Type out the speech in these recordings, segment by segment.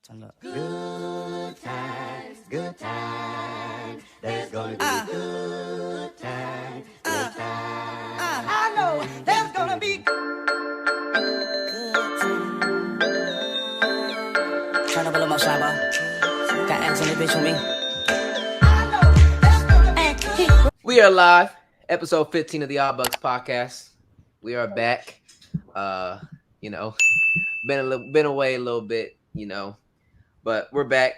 Turn up. Good times, good times. There's gonna be good times, good times. I know there's gonna be good times. Turn up a little more, Shabba. Got Allison in the bitch with me. I know there's gonna be good. We are live, episode 15 of the Odd Bucks podcast. We are back. Been away a little bit, but we're back.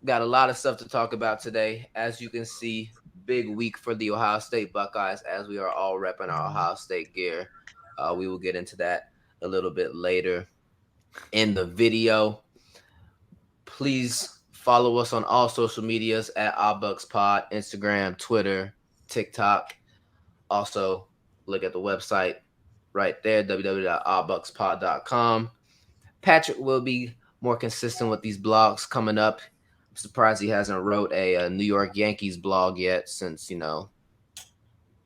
Got a lot of stuff to talk about today. As you can see, big week for the Ohio State Buckeyes as we are all repping our Ohio State gear. We will get into that a little bit later in the video. Please follow us on all social medias at OddBucksPod, Instagram, Twitter, TikTok. Also, look at the website right there, www.oddbuckspod.com. Patrick will be more consistent with these blogs coming up. I'm surprised he hasn't wrote a New York Yankees blog yet since,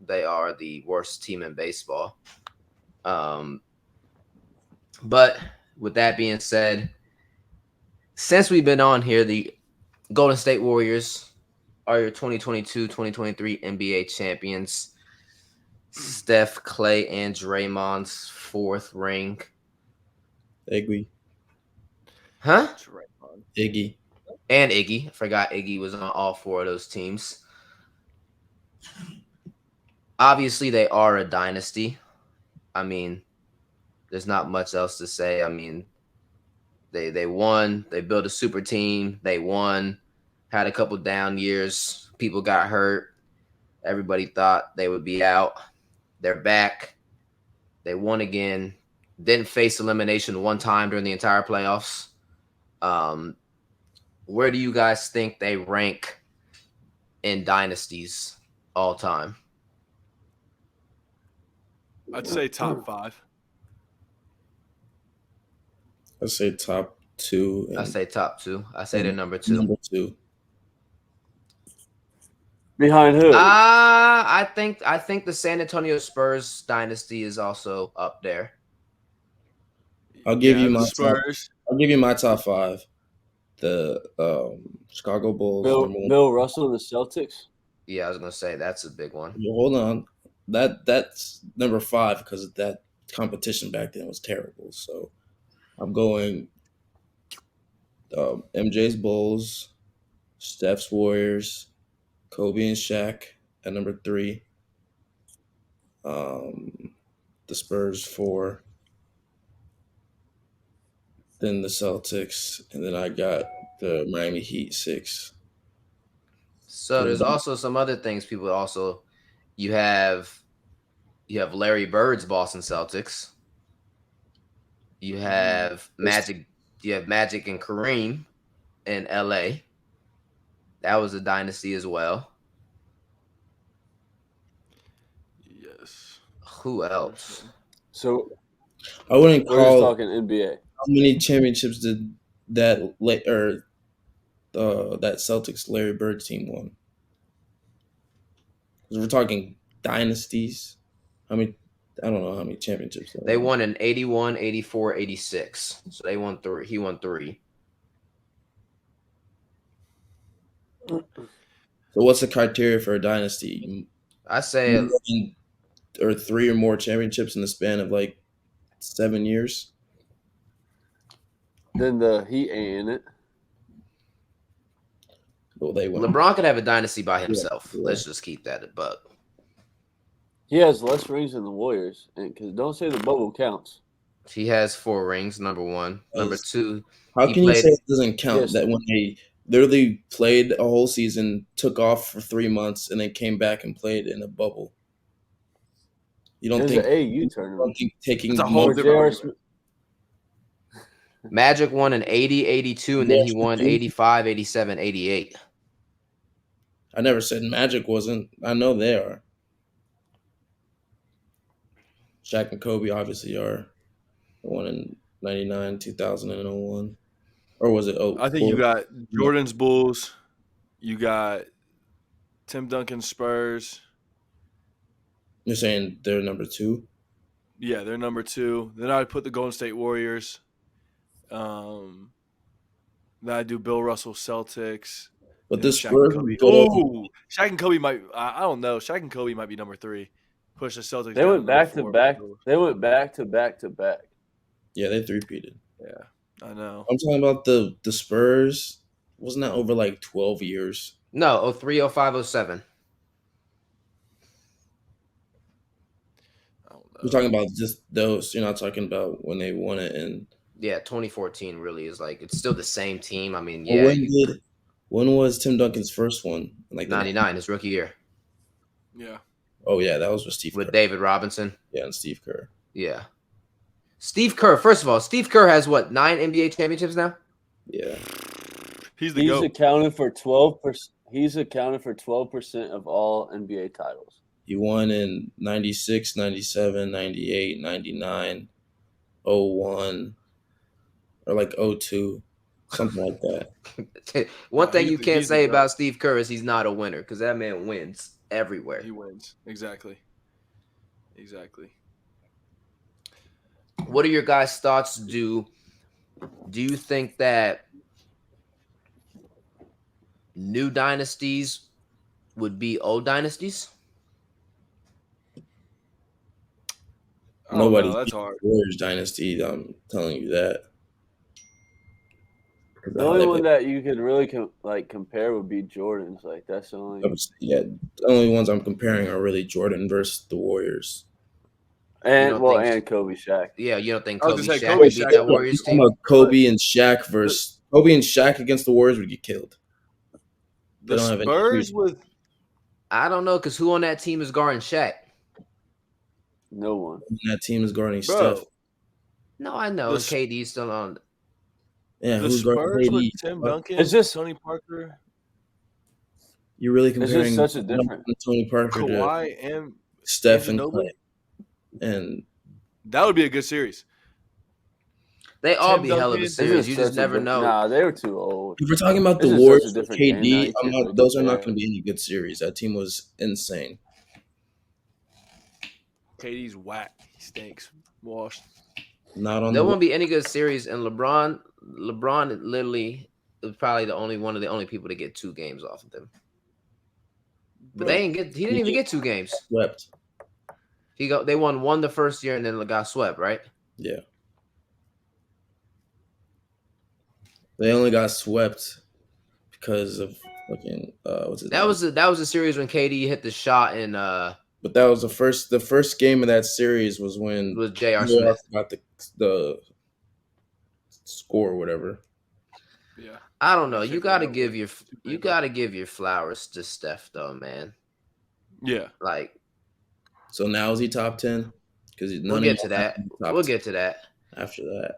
they are the worst team in baseball. But with that being said, since we've been on here, the Golden State Warriors are your 2022-2023 NBA champions. Steph, Clay, and Draymond's fourth ring. Iggy. Huh? Iggy. And Iggy. I forgot Iggy was on all four of those teams. Obviously, they are a dynasty. I mean, there's not much else to say. I mean, they won. They built a super team. They won. Had a couple down years. People got hurt. Everybody thought they would be out. They're back. They won again. Didn't face elimination one time during the entire playoffs. Where do you guys think they rank in dynasties all time? I'd say top five. I'd say top two. I say top two. I say they're number two. Number two. Behind who? I think the San Antonio Spurs dynasty is also up there. I'll give you the my Spurs. I'll give you my top five. The Chicago Bulls. Bill Russell and the Celtics. Yeah, I was gonna say that's a big one. Well, hold on. That's number five because that competition back then was terrible. So I'm going MJ's Bulls, Steph's Warriors, Kobe and Shaq at number three. The Spurs 4. Then the Celtics, and then I got the Miami Heat 6. So there's also some other things people also you have Larry Bird's Boston Celtics. You have Magic and Kareem in LA. That was a dynasty as well. Yes. Who else? So I wouldn't we're just call talking NBA. how many championships did that Celtics Larry Bird team won? 'Cause we're talking dynasties. I don't know how many championships They won in 81, 84, 86. So they won 3. He won 3. So what's the criteria for a dynasty? I say Or 3 or more championships in the span of like 7 years? Then the Heat ain't in it. Well, they won. LeBron could have a dynasty by himself. Yeah. Let's just keep that a buck. He has less rings than the Warriors, and because don't say the bubble counts. He has 4 rings, number 1. Number 2, How he can you played- say it doesn't count? Yes. That when they literally played a whole season, took off for 3 months, and then came back and played in a bubble. You don't There's think an AU tournament. taking It's a whole Where different J.R. argument. Magic won in 80, 82, and then he won Yes, 85, 87, 88. I never said Magic wasn't. I know they are. Shaq and Kobe obviously are. The one in 99, 2000, and 01. Or was it? I think you got Jordan's Bulls. You got Tim Duncan's Spurs. You're saying they're number 2? Yeah, they're number 2. Then I'd put the Golden State Warriors. Then Then I do Bill Russell Celtics. But and the Shaq Spurs and Kobe. would go up. Ooh, Shaq and Kobe might. I don't know. Shaq and Kobe might be number 3. Push the Celtics. They down went to back to number 4. back. They went back to back to back. Yeah, they three-peated. Yeah, I know. I'm talking about the Spurs. Wasn't that over like 12 years? No, 03, 05, 07. I don't know. You're talking about just those. You're not talking about when they won it. And Yeah, 2014 really is like it's still the same team. I mean, well, yeah, when was Tim Duncan's first one? Like the 99 his rookie year Yeah. Oh yeah, that was with Steve with Kerr. David Robinson. Yeah, and Steve Kerr. Yeah. Steve Kerr, first of all, Steve Kerr has what, 9 NBA championships now? Yeah. He's the He's GOAT. accounted for 12%. He's accounted for 12% of all NBA titles. He won in 96, 97, 98, 99, 01, or like 02, something like that. One No, thing he's you the- can't he's the say GOAT. about Steve Kerr is he's not a winner because that man wins everywhere. He wins. Exactly. What are your guys' thoughts? Do you think that new dynasties would be old dynasties? I don't Nobody know. That's beat hard. the Warriors dynasty. I'm telling you that. The only one that you could really compare would be Jordan's. Like that's the only. Yeah, the only ones I'm comparing are really Jordan versus the Warriors. And don't think- and Kobe, Shaq. Yeah, you don't think I was Kobe gonna say Shaq Kobe, would beat Shaq, that Warriors Talking team? about Kobe and Shaq versus Kobe and Shaq against the Warriors would get killed. They The don't have any Spurs shooters. with I don't know because who on that team is guarding Shaq? No one. And that team is guarding bro. Steph. No, I know. The And KD's still on. Yeah, The who's guarding Spurs with KD? Tim Duncan, It's just- Tony Parker, You're really It's comparing just such a difference. Tony Parker to Kawhi, and Steph and Ginobili? Clay. And That would be a good series. They all Tim be hell of a Duncan. It's series. You such just a never diff- know. Nah, they were too old. if we're talking about the This is Warriors such a with different game now, KD, you can't really those are not compare. going to be any good series. That team was insane. KD's whack. He stinks. Washed. Not on There the won't be any good series. And LeBron literally is probably one of the only people to get 2 games off of them. But he didn't even get 2 games. swept. They won 1 the first year and then got swept, right? Yeah. They only got swept because of fucking what's his That name? was a series when KD hit the shot and But that was the first game of that series was when was J.R. J.R. Smith. got the score or whatever. Yeah. I don't know. Except You for gotta that give one. you gotta give your flowers to Steph though, man. Yeah. Like So now is he top 10? Because we'll get to that. We'll get to that. after that.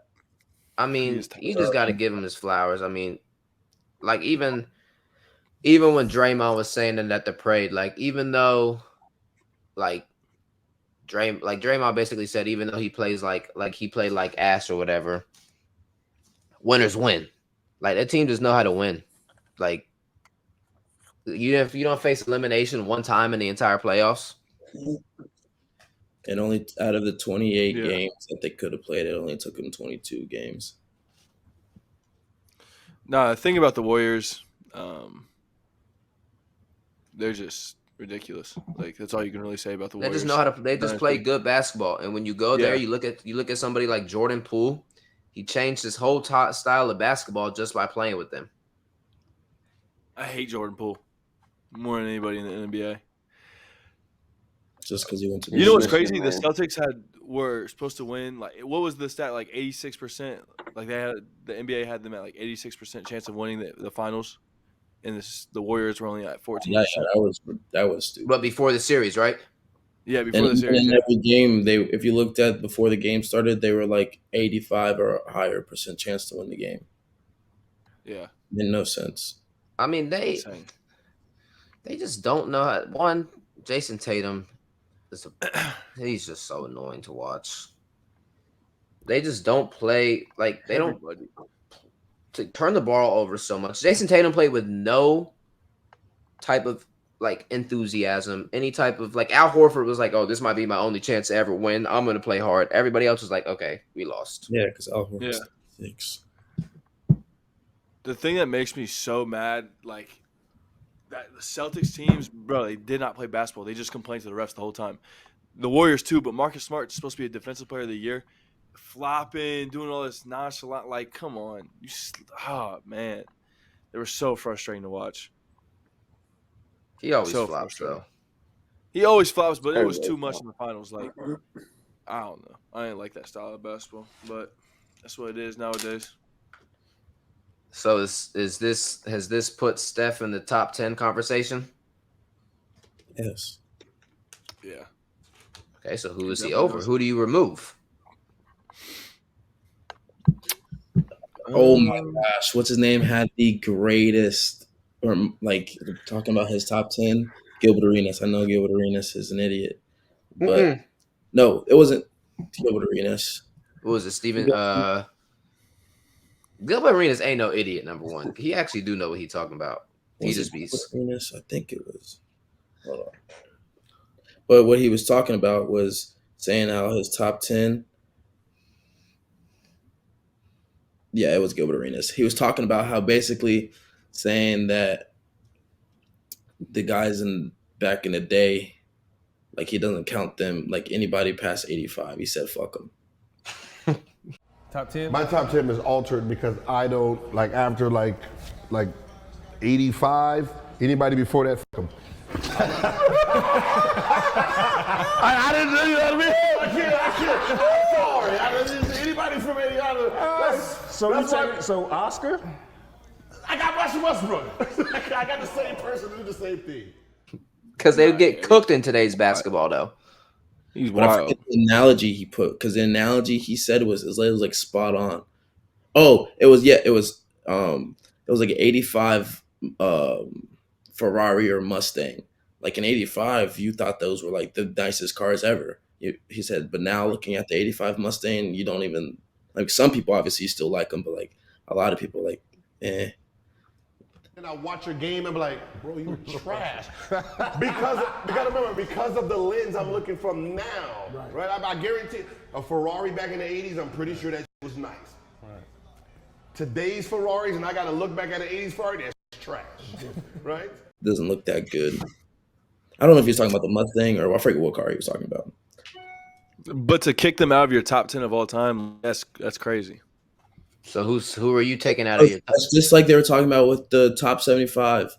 I He mean, is top you just got to give him his flowers. I mean, like even when Draymond was saying that at the parade, like even though, like Draymond basically said, even though he plays like he played like ass or whatever, winners win. Like that team just know how to win. Like if you don't face elimination one time in the entire playoffs, And only out of the 28 Yeah. games that they could have played, it only took them 22 games. No, the thing about the Warriors, they're just ridiculous. Like that's all you can really say about the they Warriors. just know how to. They just play good basketball. And when you go there, Yeah. you look at somebody like Jordan Poole. He changed his whole style of basketball just by playing with them. I hate Jordan Poole more than anybody in the NBA. Just because he went to You know what's Michigan, crazy? The man. Celtics were supposed to win. Like, what was the stat? Like 86%. Like the NBA had them at like 86% chance of winning the finals, and the Warriors were only at 14%. that was stupid. But before the series, right? Yeah, before And the series. in Yeah. every game, if you looked at before the game started, they were like 85 or higher percent chance to win the game. Yeah. Made no sense. I mean, they Insane. just don't know how. One, Jason Tatum he's just so annoying to watch. They just don't play like they don't Everybody. to turn the ball over so much. Jason Tatum played with no type of like enthusiasm, any type of like Al Horford was like, "Oh, this might be my only chance to ever win. I'm going to play hard." Everybody else was like, "Okay, we lost." Yeah, because Al Horford Yeah. stinks. the thing that makes me so mad, like that the Celtics teams, bro, they did not play basketball. They just complained to the refs the whole time. The Warriors too, but Marcus Smart is supposed to be a defensive player of the year, flopping, doing all this nonchalant. Like, come on, man, they were so frustrating to watch. He always So flops frustrating. though. He always flops, but it was Everybody too much flops. in the finals. Like, I don't know. I didn't like that style of basketball, but that's what it is nowadays. So has this put Steph in the top 10 conversation? Yes. Yeah. Okay, so who is he Definitely over? does. Who do you remove? Oh my gosh, what's his name? Had the greatest, or like talking about his top 10. Gilbert Arenas. I know Gilbert Arenas is an idiot, but no, it wasn't Gilbert Arenas. What was it, Steven? Gilbert Arenas ain't no idiot. Number one, he actually do know what he's talking about. He Was just it be. Gilbert Arenas? I think it was. Hold on. But what he was talking about was saying how his top 10. Yeah, it was Gilbert Arenas. He was talking about how basically saying that the guys back in the day, like he doesn't count them like anybody past 85. He said, fuck them. Top 10? My top 10 is altered because I don't, like after like 85, anybody before that, fuck them. I didn't do that, man. I can't. I'm sorry. Anybody from 85. So Oscar? I got Russell Westbrook. I got the same person to do the same thing. Because they would get cooked in today's basketball, though. He's But I wild. forget the analogy he put, because the analogy he said was like spot on. Oh, it was like an 85 Ferrari or Mustang. Like in 85, you thought those were like the nicest cars ever. He said, but now looking at the 85 Mustang, you don't even like. Some people obviously still like them, but like a lot of people like, eh. And I watch your game and be like, bro, you trash. because remember, because of the lens I'm looking from now, right? I guarantee a Ferrari back in the 80s, I'm pretty sure that was nice. Right. Today's Ferraris, and I got to look back at the 80s Ferrari, that's trash, right? Doesn't look that good. I don't know if he was talking about the Mustang or I forget what car he was talking about. But to kick them out of your top 10 of all time, that's crazy. So who are you taking out of your top? That's just like they were talking about with the top 75.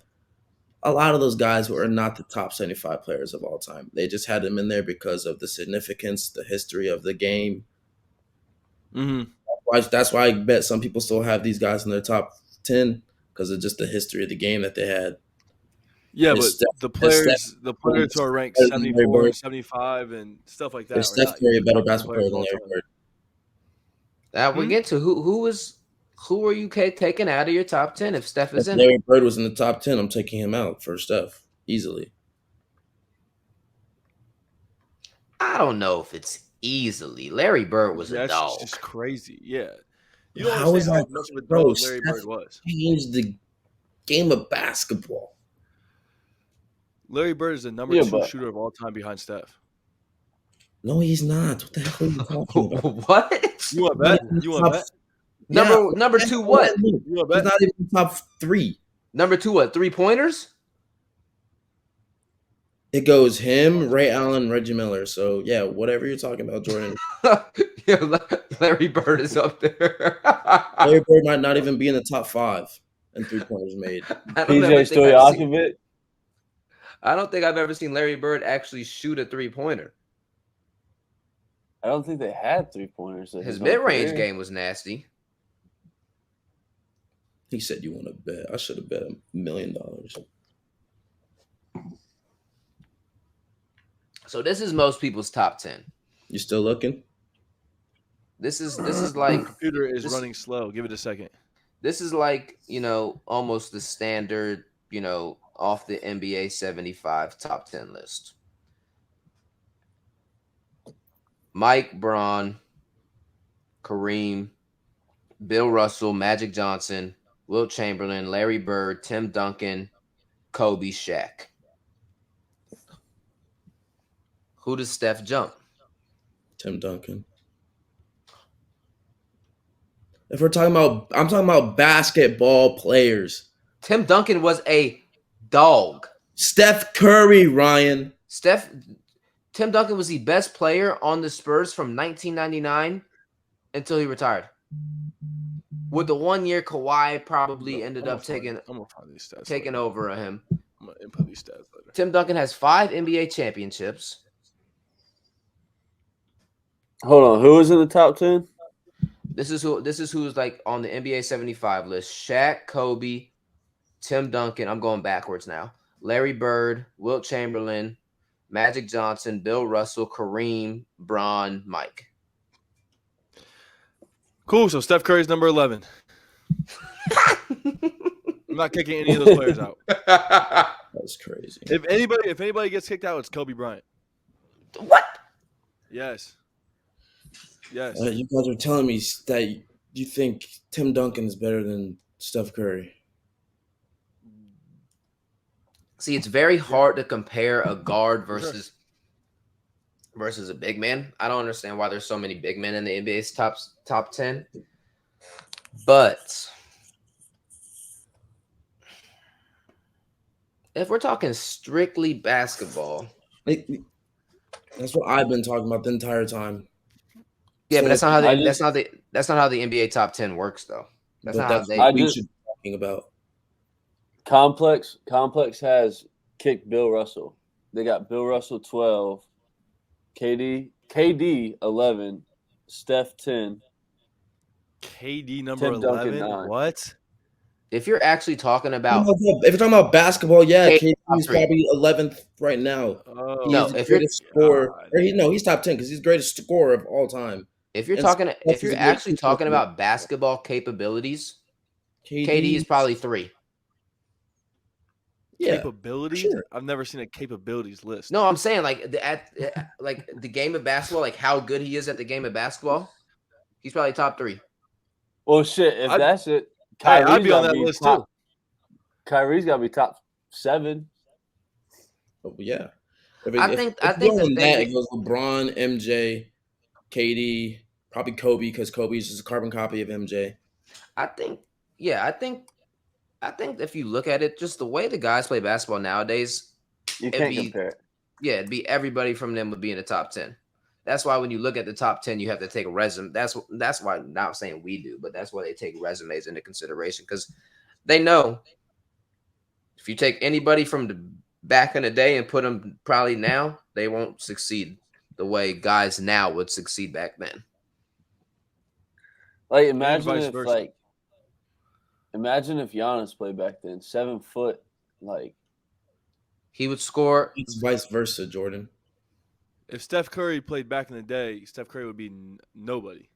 A lot of those guys were not the top 75 players of all time. They just had them in there because of the significance, the history of the game. Mm-hmm. That's why I bet some people still have these guys in their top 10 because of just the history of the game that they had. Yeah, Is but the players who are ranked better than 74 Larry and 75 and stuff like that. Is Steph Curry a better basketball player than all Larry time. Bird? Now we get to who are you taking out of your top 10 if Steph is If in it? Larry Bird was in the top 10, I'm taking him out for Steph easily. I don't know if it's easily. Larry Bird was a That's dog. just crazy. Yeah. You don't How is understand that, how much of a bro? dog Larry Steph Bird was. changed the game of basketball. Larry Bird is the number Yeah, 2 but- shooter of all time behind Steph. No, he's not. What the hell are you talking about? What? You want to bet? You want to bet? Number two what? You want to He's bet? not even top 3. Number 2 what? 3-pointers? It goes him, Ray Allen, Reggie Miller. So yeah, whatever you're talking about, Jordan. Yeah, Larry Bird is up there. Larry Bird might not even be in the top 5 in 3-pointers made. I don't ever PJ think I've seen- Stojakovic. I don't think I've ever seen Larry Bird actually shoot a 3-pointer. I don't think they had 3-pointers. in His whole mid-range career. game was nasty. He said, "You want to bet? I should have bet $1 million." So this is most people's top 10. You still looking? This is like Computer is this- running slow. Give it a second. this is like, almost the standard, off the NBA 75 top 10 list. Mike, Braun, Kareem, Bill Russell, Magic Johnson, Wilt Chamberlain, Larry Bird, Tim Duncan, Kobe, Shaq. Who does Steph jump? Tim Duncan. If we're talking about, I'm talking about basketball players. Tim Duncan was a dog. Steph Curry, Ryan. Tim Duncan was the best player on the Spurs from 1999 until he retired. With the 1 year, Kawhi probably ended up taking over him. I'm gonna input these stats later. Tim Duncan has 5 NBA championships. Hold on, who was in the top 10? This is who's like on the NBA 75 list. Shaq, Kobe, Tim Duncan. I'm going backwards now. Larry Bird, Wilt Chamberlain, Magic Johnson, Bill Russell, Kareem, Bron, Mike. Cool. So Steph Curry's number 11. I'm not kicking any of those players out. That's crazy. If anybody gets kicked out, it's Kobe Bryant. What? Yes. Yes. You guys are telling me that you think Tim Duncan is better than Steph Curry. See, it's very hard to compare a guard versus a big man. I don't understand why there's so many big men in the NBA's top 10. But if we're talking strictly basketball, That's what I've been talking about the entire time. yeah, So but that's not how I the, just- that's not how the NBA top 10 works, though. That's But not how that's they. what we just- should be talking about. Complex has kicked Bill Russell. They got Bill Russell 12, KD 11, Steph 10. KD number Tim Duncan 11. 9. What? If you're actually talking about If you're talking about basketball, yeah, KD KD's top 3. probably 11th right now. Oh, No, He's the if you're- greatest scorer. God. Or he's top 10 because he's the greatest scorer of all time. if you're and talking Steph if is you're a great actually shooter. talking about basketball capabilities, KD is probably 3. yeah. Capabilities? sure. I've never seen a capabilities list. No, I'm saying like the game of basketball, like how good he is at the game of basketball. He's probably top 3. Well, shit, if I'd- that's it, I'd be on gotta that list top, too. Kyrie's got to be top 7. Oh, yeah. If I think the going thing that, is- it goes LeBron, MJ, KD, probably Kobe because Kobe's just a carbon copy of MJ. I think if you look at it, just the way the guys play basketball nowadays, You It'd can't be- compare it. yeah, it'd be everybody from them would be in the top 10. That's why when you look at the top 10, you have to take a resume. That's why, not saying we do, but that's why they take resumes into consideration because they know if you take anybody from the back in the day and put them probably now, they won't succeed the way guys now would succeed back then. Like, imagine vice if versa. Giannis played back then, 7 foot, like. He would score. It's vice versa, Jordan. If Steph Curry played back in the day, Steph Curry would be nobody.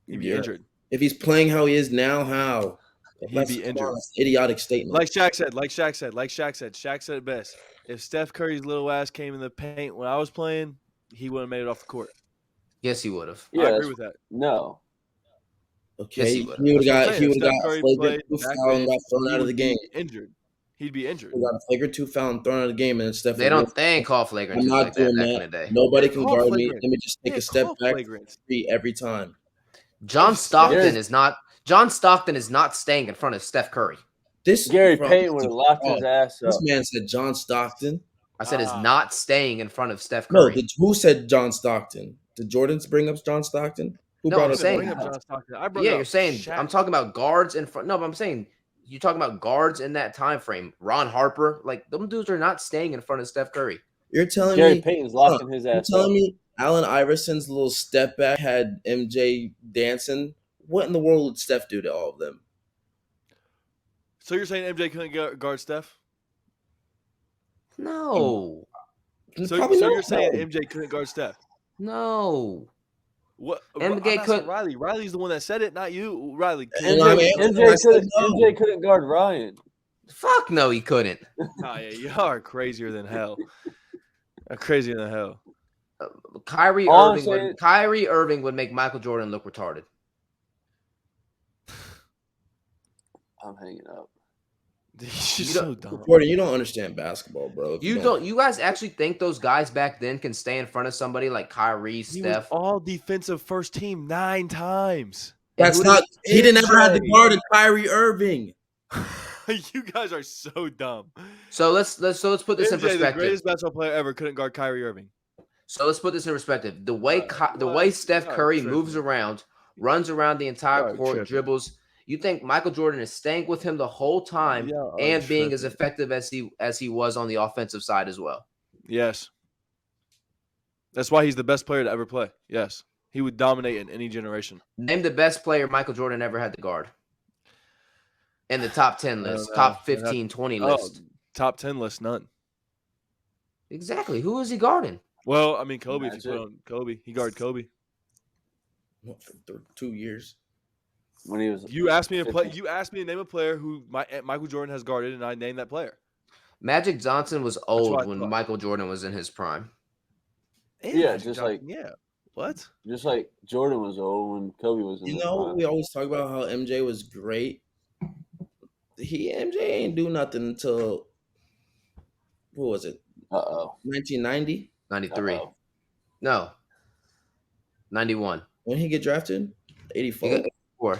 He'd be Yeah. injured. If he's playing how he is now, how? He'd That's be injured. an idiotic statement. Like Shaq said, Shaq said it best. If Steph Curry's little ass came in the paint when I was playing, he wouldn't have made it off the court. Yes, he would have. Yeah, I agree that's- with that. No. okay, Yes, he he would've. would have That's what I'm got saying. he If would have Steph got Curry flagrant played 2 back foul and then, got thrown he out of would the be game. Injured. He'd be injured. He got a flagrant 2 foul and thrown out of the game, and Steph. They ain't call flagrant I'm twos not like that doing back in that. the day. Nobody They can call guard me. flagrant. Let me just take They a step call back flagrant. every time. John If Steph- Stockton Yes. is not. John Stockton is not staying in front of Steph Curry. This Gary bro, Payton would have locked his oh, ass up. This man said John Stockton. I said is Ah. not staying in front of Steph No, Curry. who said John Stockton? Did Jordans bring up John Stockton? Who No, brought I'm up saying- Bring up John Stockton. I brought Yeah, up you're saying Shaq. I'm talking about guards in front. No, but I'm saying you're talking about guards in that time frame. Ron Harper, like them dudes are not staying in front of Steph Curry. You're telling Gary me Payton's locking his You're ass telling up. me Allen Iverson's little step back had MJ dancing? What in the world would Steph do to all of them? So you're saying MJ couldn't guard Steph? No, So Probably not. you're saying No. MJ couldn't guard Steph? no. What? MJ I'm asking couldn't- Riley. Riley's the one that said it, not you. Riley. And I mean, I said no. MJ couldn't guard Ryan. Fuck no, he couldn't. Nah, yeah, you are crazier than hell. Crazier than hell. Kyrie All I'm Irving. saying- Kyrie Irving would make Michael Jordan look retarded. I'm hanging up. He's You so don't- dumb. Jordan, you don't understand basketball, bro. If You don't. You guys actually think those guys back then can stay in front of somebody like Kyrie, He was Steph? all defensive first team 9 times. That's not. He didn't ever have the guard of Kyrie Irving. You guys are so dumb. So let's put this in MJ, the perspective. greatest basketball player ever, couldn't guard Kyrie Irving. So let's put this in perspective. The way Steph y'all Curry tripping. moves around, runs around the entire Y'all court, tripping. dribbles. You think Michael Jordan is staying with him the whole time Y'all are and being as tripping. effective as he was on the offensive side as well? Yes. That's why he's the best player to ever play. Yes. He would dominate in any generation. Name the best player Michael Jordan ever had to guard. In the top 10 list, know. top 15, 20 list. Top 10 list, none. Exactly. Who is he guarding? Well, I mean, Kobe. If That's you put on Kobe, he guarded Kobe. What, for 2 years? When he was You asked me to 15. You asked me to name a player who Michael Jordan has guarded, and I named that player. Magic Johnson was what old I when thought. Michael Jordan was in his prime. And Yeah, Magic just Johnson, like- yeah. What? Just like Jordan was old when Kobe was in You his know, prime. we always talk about how MJ was great. MJ ain't do nothing until what was it? Uh-oh. 1990 93. Uh-oh. No. 91. when he get drafted. 84. He got 4.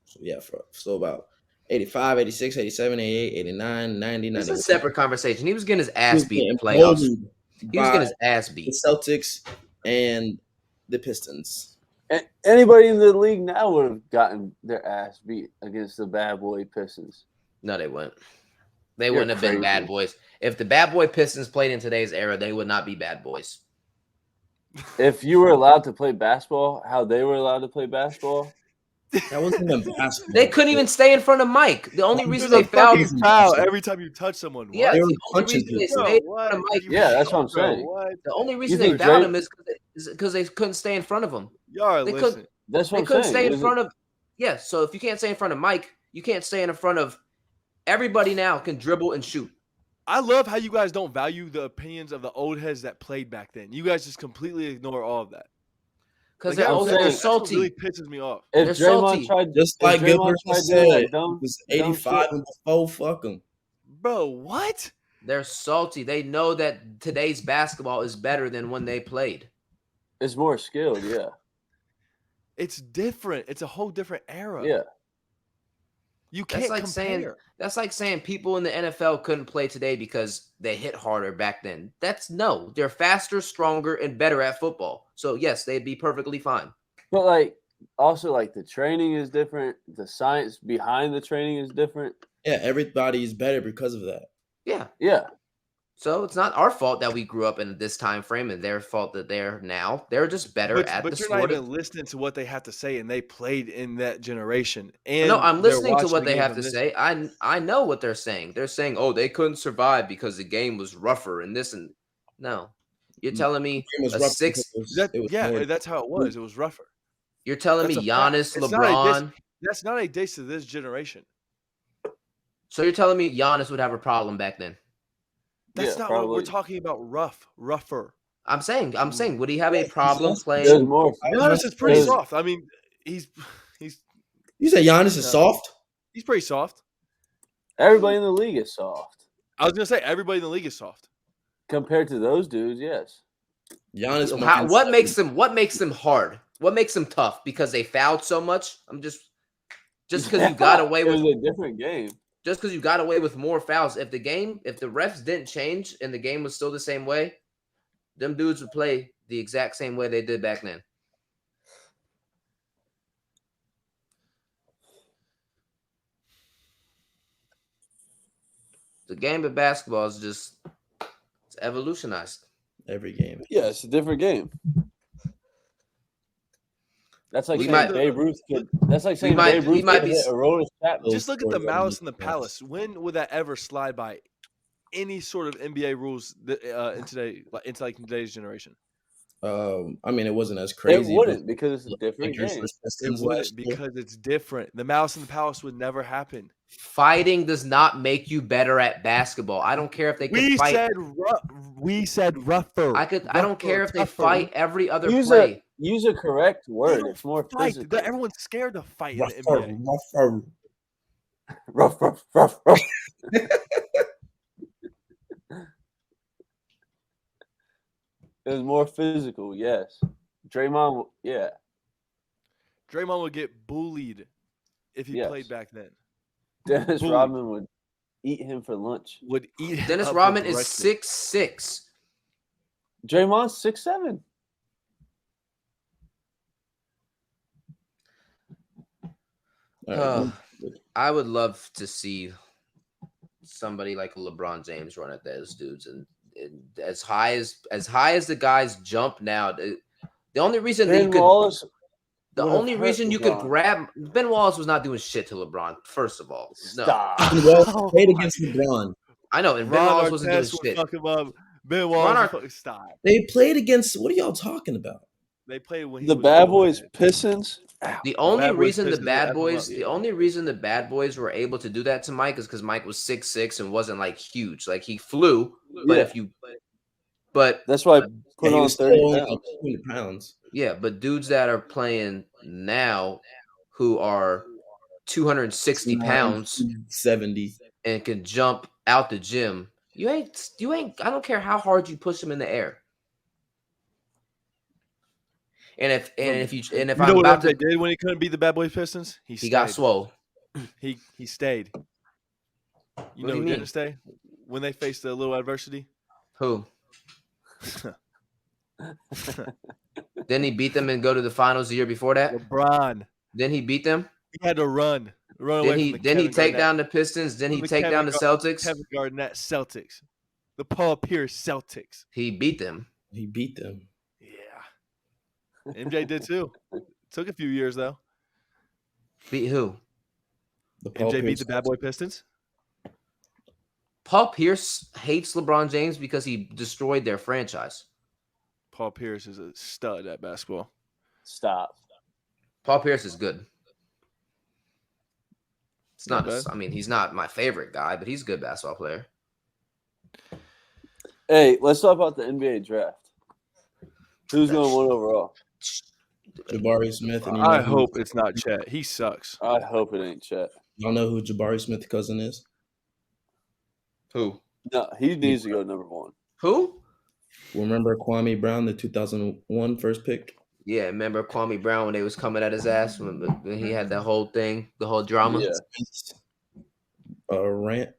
So yeah, so about 85, 86, 87, 88, 89, 90, It's 91. a separate conversation. He was getting his He ass was beat in getting playoffs. bullied He was by getting his ass the beat. Celtics and the Pistons. Anybody in the league now would have gotten their ass beat against the bad boy Pistons. No, they wouldn't. They You're wouldn't have been crazy. bad boys. If the bad boy Pistons played in today's era, they would not be bad boys. If you were allowed to play basketball, how they were allowed to play basketball, That wasn't even basketball. They couldn't even stay in front of Mike. The only reason they There's a fucking fouled, foul every time you touch someone. What? yeah, They were the only punching reason they people. stayed in front of Mike. Yeah, that's what I'm Bro, saying. what? The only reason think they fouled Drake- him is because they couldn't stay in front of him. Y'all are They listening. that's what They I'm couldn't saying. stay in Is it- front of. Yeah, so if you can't stay in front of Mike, you can't stay in front of. Everybody now can dribble and shoot. I love how you guys don't value the opinions of the old heads that played back then. You guys just completely ignore all of that. Because Like, they're I'm old, saying- they're that's what salty. really pisses me off. If They're Draymond salty. tried, Just if like Draymond Gilbert tried just doing said, that dumb, it was dumb 85 shit, and before. Fuck him. Bro, what? They're salty. They know that today's basketball is better than when they played. it's more skilled. Yeah, It's different. It's a whole different era. yeah. You That's can't like compare. saying people in the NFL couldn't play today because they hit harder back then. They're faster, stronger, and better at football. So yes, they'd be perfectly fine. But like, also like the training is different. The science behind the training is different. Yeah, everybody is better because of that. Yeah. Yeah, So it's not our fault that we grew up in this time frame, and their fault that they're just better at But the you're not sport. even listening to what they have to say, and they played in that generation. And No, I'm they're listening to watching what the they game have from to this- say. I know what they're saying. They're saying, "Oh, they couldn't survive because the game was rougher and this and no." You're telling me It was a rough six. because it was more- that's how it was. It was rougher. You're telling me That's a fact. Giannis, It's not a LeBron. That's not a diss to this generation. So you're telling me Giannis would have a problem back then? That's Yeah, not what we're probably. talking about. Rougher. I'm saying, would he have a problem There's playing? more. Giannis is pretty There's- soft. I mean, he's You say Giannis is soft? he's pretty soft. Everybody in the league is soft I was gonna say everybody in the league is soft. compared to those dudes. Yes. Giannis. What makes them hard? What makes them tough? Because they fouled so much? Just because you got away It with was a different game. just because you got away with more fouls. If the refs didn't change and the game was still the same way, them dudes would play the exact same way they did back then. The game of basketball is it's evolutionized. Every game. Yeah, it's a different game. That's like We saying might- Babe Ruth could. That's like saying might- Babe we Ruth might could be- hit Aroldis Chapman. Just look at the stories are malice in the ridiculous. palace. When would that ever slide by any sort of NBA rules in today's generation? I mean, it wasn't as crazy. It wouldn't because it's a different Lakers game. versus It Pistons wouldn't last year. because it's different. The malice in the palace would never happen. Fighting does not make you better at basketball. I don't care if they can We fight. said rougher. I don't care if they tougher. fight every other Use play. use a correct They word. don't It's more fight. physical. Everyone's scared to fight in the Rougher, NBA. rougher. Rough, rough, rough, rough. It was more physical. Yes. Draymond. Yeah. Draymond would get bullied if he Yes. played back then. Dennis Bullied. Rodman would eat him for lunch. Would eat him Dennis up Rodman for is breakfast. 6'6". Draymond's 6'7". All right. I would love to see somebody like LeBron James run at those dudes, and as high as the guys jump now. The only reason that you Ben could, Wallace. the would have only hurt reason you could LeBron. grab Ben Wallace was not doing shit to LeBron. First of all, no, Stop. Well, played against LeBron. I know, and Ben Ron Wallace wasn't doing Artest would shit. fuck him up. Ben Wallace Ron would fucking stop. They played against. What are y'all talking about? They played when he The was Bad doing Boys it. Pistons. The only Bad Boys reason the Pistons bad would boys, F him up, the yeah. only reason the bad boys were able to do that to Mike is because Mike was 6'6" and wasn't like huge. Like he flew, but Yeah. but That's why I Yeah, put he on was 30 still only pounds. like 200 pounds. yeah, but dudes that are playing now who are 260 pounds 70. and can jump out the gym, you ain't. I don't care how hard you push them in the air. And if You I'm know what about MJ to, did when he couldn't beat the Bad Boys Pistons? he got swole. He stayed. You What know do you who mean? didn't stay? When they faced a little adversity? Who? Didn't he beat them and go to the finals the year before that? LeBron. Didn't he beat them? He had to run away from the Didn't he Kevin take Garnett. down the Pistons? Didn't he From the take down the Celtics? Kevin Garnett Celtics. The Paul Pierce Celtics. He beat them. He beat them. Yeah. MJ did too. Took a few years though. Beat who? The Paul MJ beat Pierce the Bad Boy Pistons. Paul Pierce hates LeBron James because he destroyed their franchise. Paul Pierce is a stud at basketball. Stop. Paul Pierce is good. It's Not not. bad. I mean, he's not my favorite guy, but he's a good basketball player. Hey, let's talk about the NBA draft. Who's going 1 overall? Jabari Smith. And I hope it's not Chet. He sucks. I hope it ain't Chet. Y'all know who Jabari Smith's cousin is? Who? No, he needs to go number 1. Who? Remember Kwame Brown, the 2001 first pick? Yeah, remember Kwame Brown when they was coming at his ass when he had that whole thing, the whole drama? Yeah. Rant.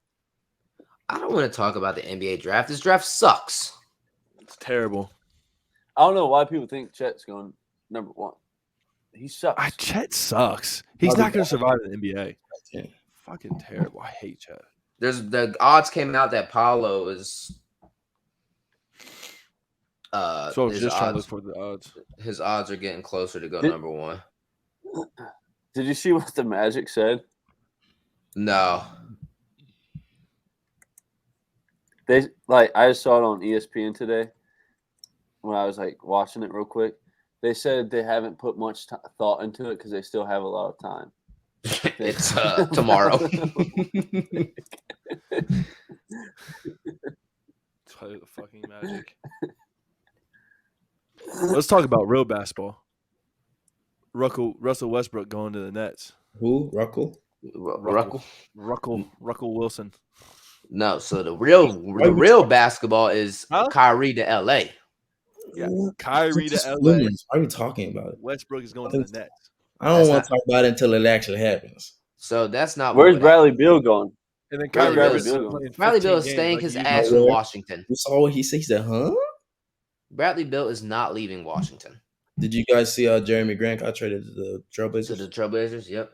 I don't want to talk about the NBA draft. This draft sucks. It's terrible. I don't know why people think Chet's going number 1. He sucks. Chet sucks. He's not going to survive in the NBA. Yeah. Fucking terrible. I hate Chet. The odds came out that Paolo is So I was his just trying to look odds, for the odds. his odds are getting closer to go number 1. Did you see what the Magic said? No. They I just saw it on ESPN today when I was watching it real quick. They said they haven't put much thought into it because they still have a lot of time. It's tomorrow. Play the fucking Magic. Let's talk about real basketball. Russell Westbrook going to the Nets. Who? Ruckle? Ruckle Wilson. No, so the real basketball is Kyrie to LA. Yeah, Kyrie to LA. Why are we talking about it? Westbrook is going to the Nets. I don't want to talk about it until it actually happens. So that's not. Where's Bradley Beal going? And then Where's Kyrie Bradley Beal? Bradley Beal is staying his ass in Washington. You saw what he said? He said, huh? Bradley Beal is not leaving Washington. Did you guys see Jeremy Grant got traded to the Trailblazers? To the Trailblazers, yep.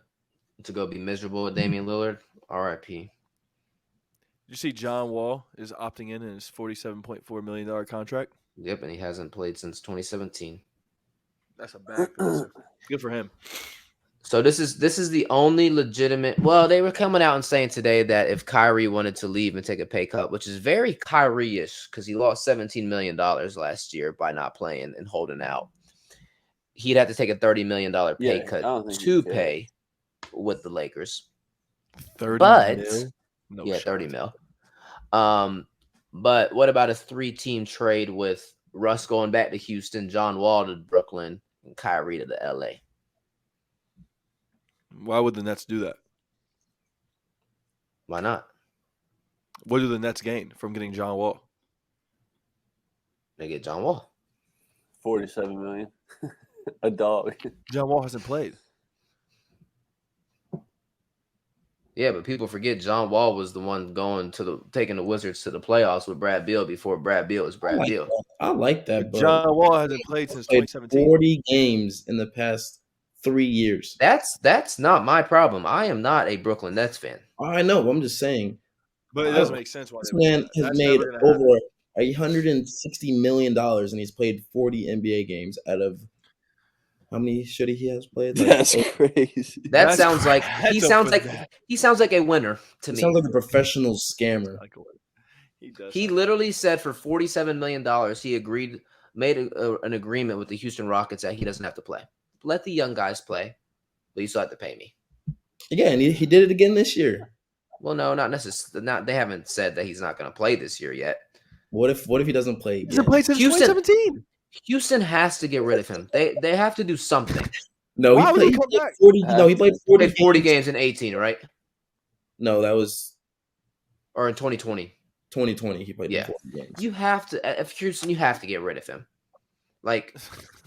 To go be miserable with Damian Lillard. R.I.P. Did you see John Wall is opting in his $47.4 million contract? Yep, and he hasn't played since 2017. That's a bad position. Good for him. So this is the only legitimate. Well, they were coming out and saying today that if Kyrie wanted to leave and take a pay cut, which is very Kyrie-ish because he lost $17 million last year by not playing and holding out, he'd have to take a $30 million pay cut to pay with the Lakers. 30 but mil? No yeah, shot. 30 mil. But what about a 3-team trade with Russ going back to Houston, John Wall to Brooklyn, and Kyrie to the LA? Why would the Nets do that? Why not? What do the Nets gain from getting John Wall? They get John Wall. $47 million. A dog. John Wall hasn't played. Yeah, but people forget John Wall was the one taking the Wizards to the playoffs with Brad Beal before Brad Beal was Brad Beal. I like that, but John Wall hasn't played since played 2017. 40 games in the past 3 years. That's not my problem. I am not a Brooklyn Nets fan. I know. I'm just saying. But it doesn't make sense why This they would do man that. has That's made never gonna over happen. $160 million, and he's played 40 NBA games out of how many should he has played? Like, That's crazy. That That's sounds like crazy. he That's sounds a like pathetic- he sounds like a winner to he me. sounds like a professional scammer. He does. He literally said for $47 million he made an agreement with the Houston Rockets that he doesn't have to play. Let the young guys play, but you still have to pay me. Again, he did it again this year. Well, no, not necessarily. They haven't said that he's not going to play this year yet. What if he doesn't play? He hasn't played since Houston- 2017. Houston has to get rid of him. They have to do something. No, Why he would played, he come back? 40. No, he played 40, Played 40 games in 18, right? No, that was Or in 2020. 2020. He played Yeah. 40 games. You have to, if Houston, you have to get rid of him. Like,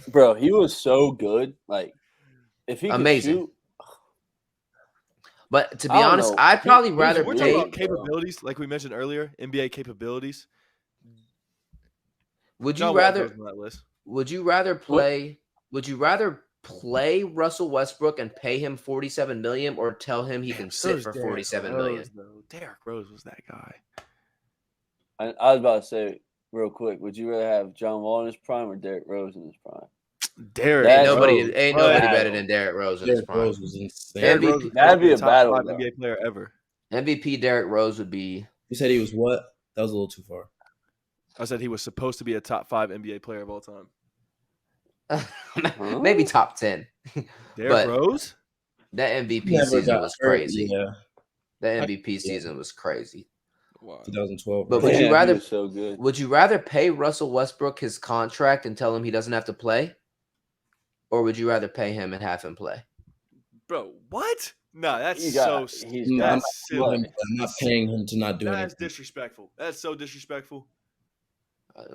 Bro, he was so good. Like, if he could Amazing. shoot, but to be I don't honest, know. I'd probably rather We're pay. talking about capabilities, like we mentioned earlier, NBA capabilities. Would John you Wall rather? goes on that list. Would you rather play? Would you rather play Russell Westbrook and pay him $47 million, or tell him he can So sit is for Derrick $47 million? Rose, though. Derrick Rose was that guy. I was about to say real quick, would you rather have John Wall in his prime or Derrick Rose in his prime? Derrick That's- Ain't Rose. nobody Right. better than Derrick Rose in his Derrick prime. Rose was insane. Derrick MVP Rose was That'd be a top battle, 5 though. NBA player ever. MVP Derrick Rose would be You said he was what? That was a little too far. I said he was supposed to be a top 5 NBA player of all time. maybe top 10. Derrick But Rose? that MVP Never season got was hurt, crazy. Yeah, That MVP season was crazy. Wow. 2012. But right? would you Damn, rather- he was so good? Would you rather pay Russell Westbrook his contract and tell him he doesn't have to play? Or would you rather pay him and have him play? Bro, what? No, that's You so got- he's I'm got- that's silly. I'm not paying him to not do That's anything. disrespectful. That's so disrespectful.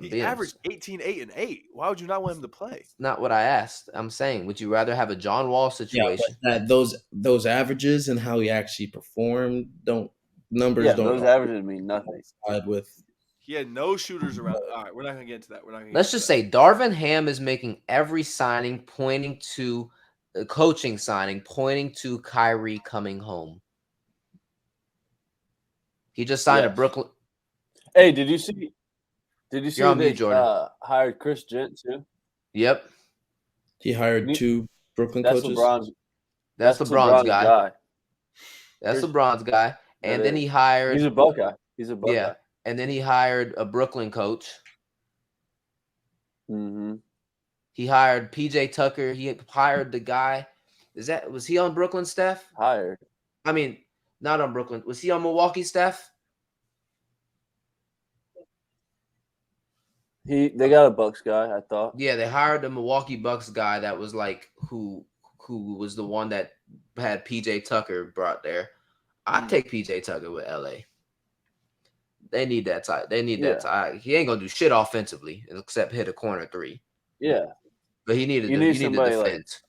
He Being- averaged 18, 8, and 8. Why would you not want him to play? Not what I asked. I'm saying, would you rather have a John Wall Yeah, situation? but those averages and how he actually performed numbers Yeah, don't those averages mean nothing. side with. He had no shooters around. All right, we're not gonna get into that. Let's just say Darvin Ham is making every signing pointing to coaching signing pointing to Kyrie coming home. He just signed a Yes. Brooklyn. Hey, did you see? You're on they mute, Jordan. hired Chris Gent too? Yep, He hired Me- 2 Brooklyn That's coaches. LeBron's. that's LeBron's guy. That's Chris- LeBron's guy. And That then is. he hired. He's a Buckeye. He's a Buckeye. Yeah, and then he hired a Brooklyn coach. Mm-hmm. He hired PJ Tucker. He hired the guy. Was he on Brooklyn, Steph? Hired. I mean, not on Brooklyn. Was he on Milwaukee, Steph? They got a Bucks guy, I thought. Yeah, they hired the Milwaukee Bucks guy that was like who was the one that had PJ Tucker brought there. I'd take PJ Tucker with LA. They need that type. They need that type. He ain't gonna do shit offensively except hit a corner 3. Yeah. But he needed You to need he needed somebody defense.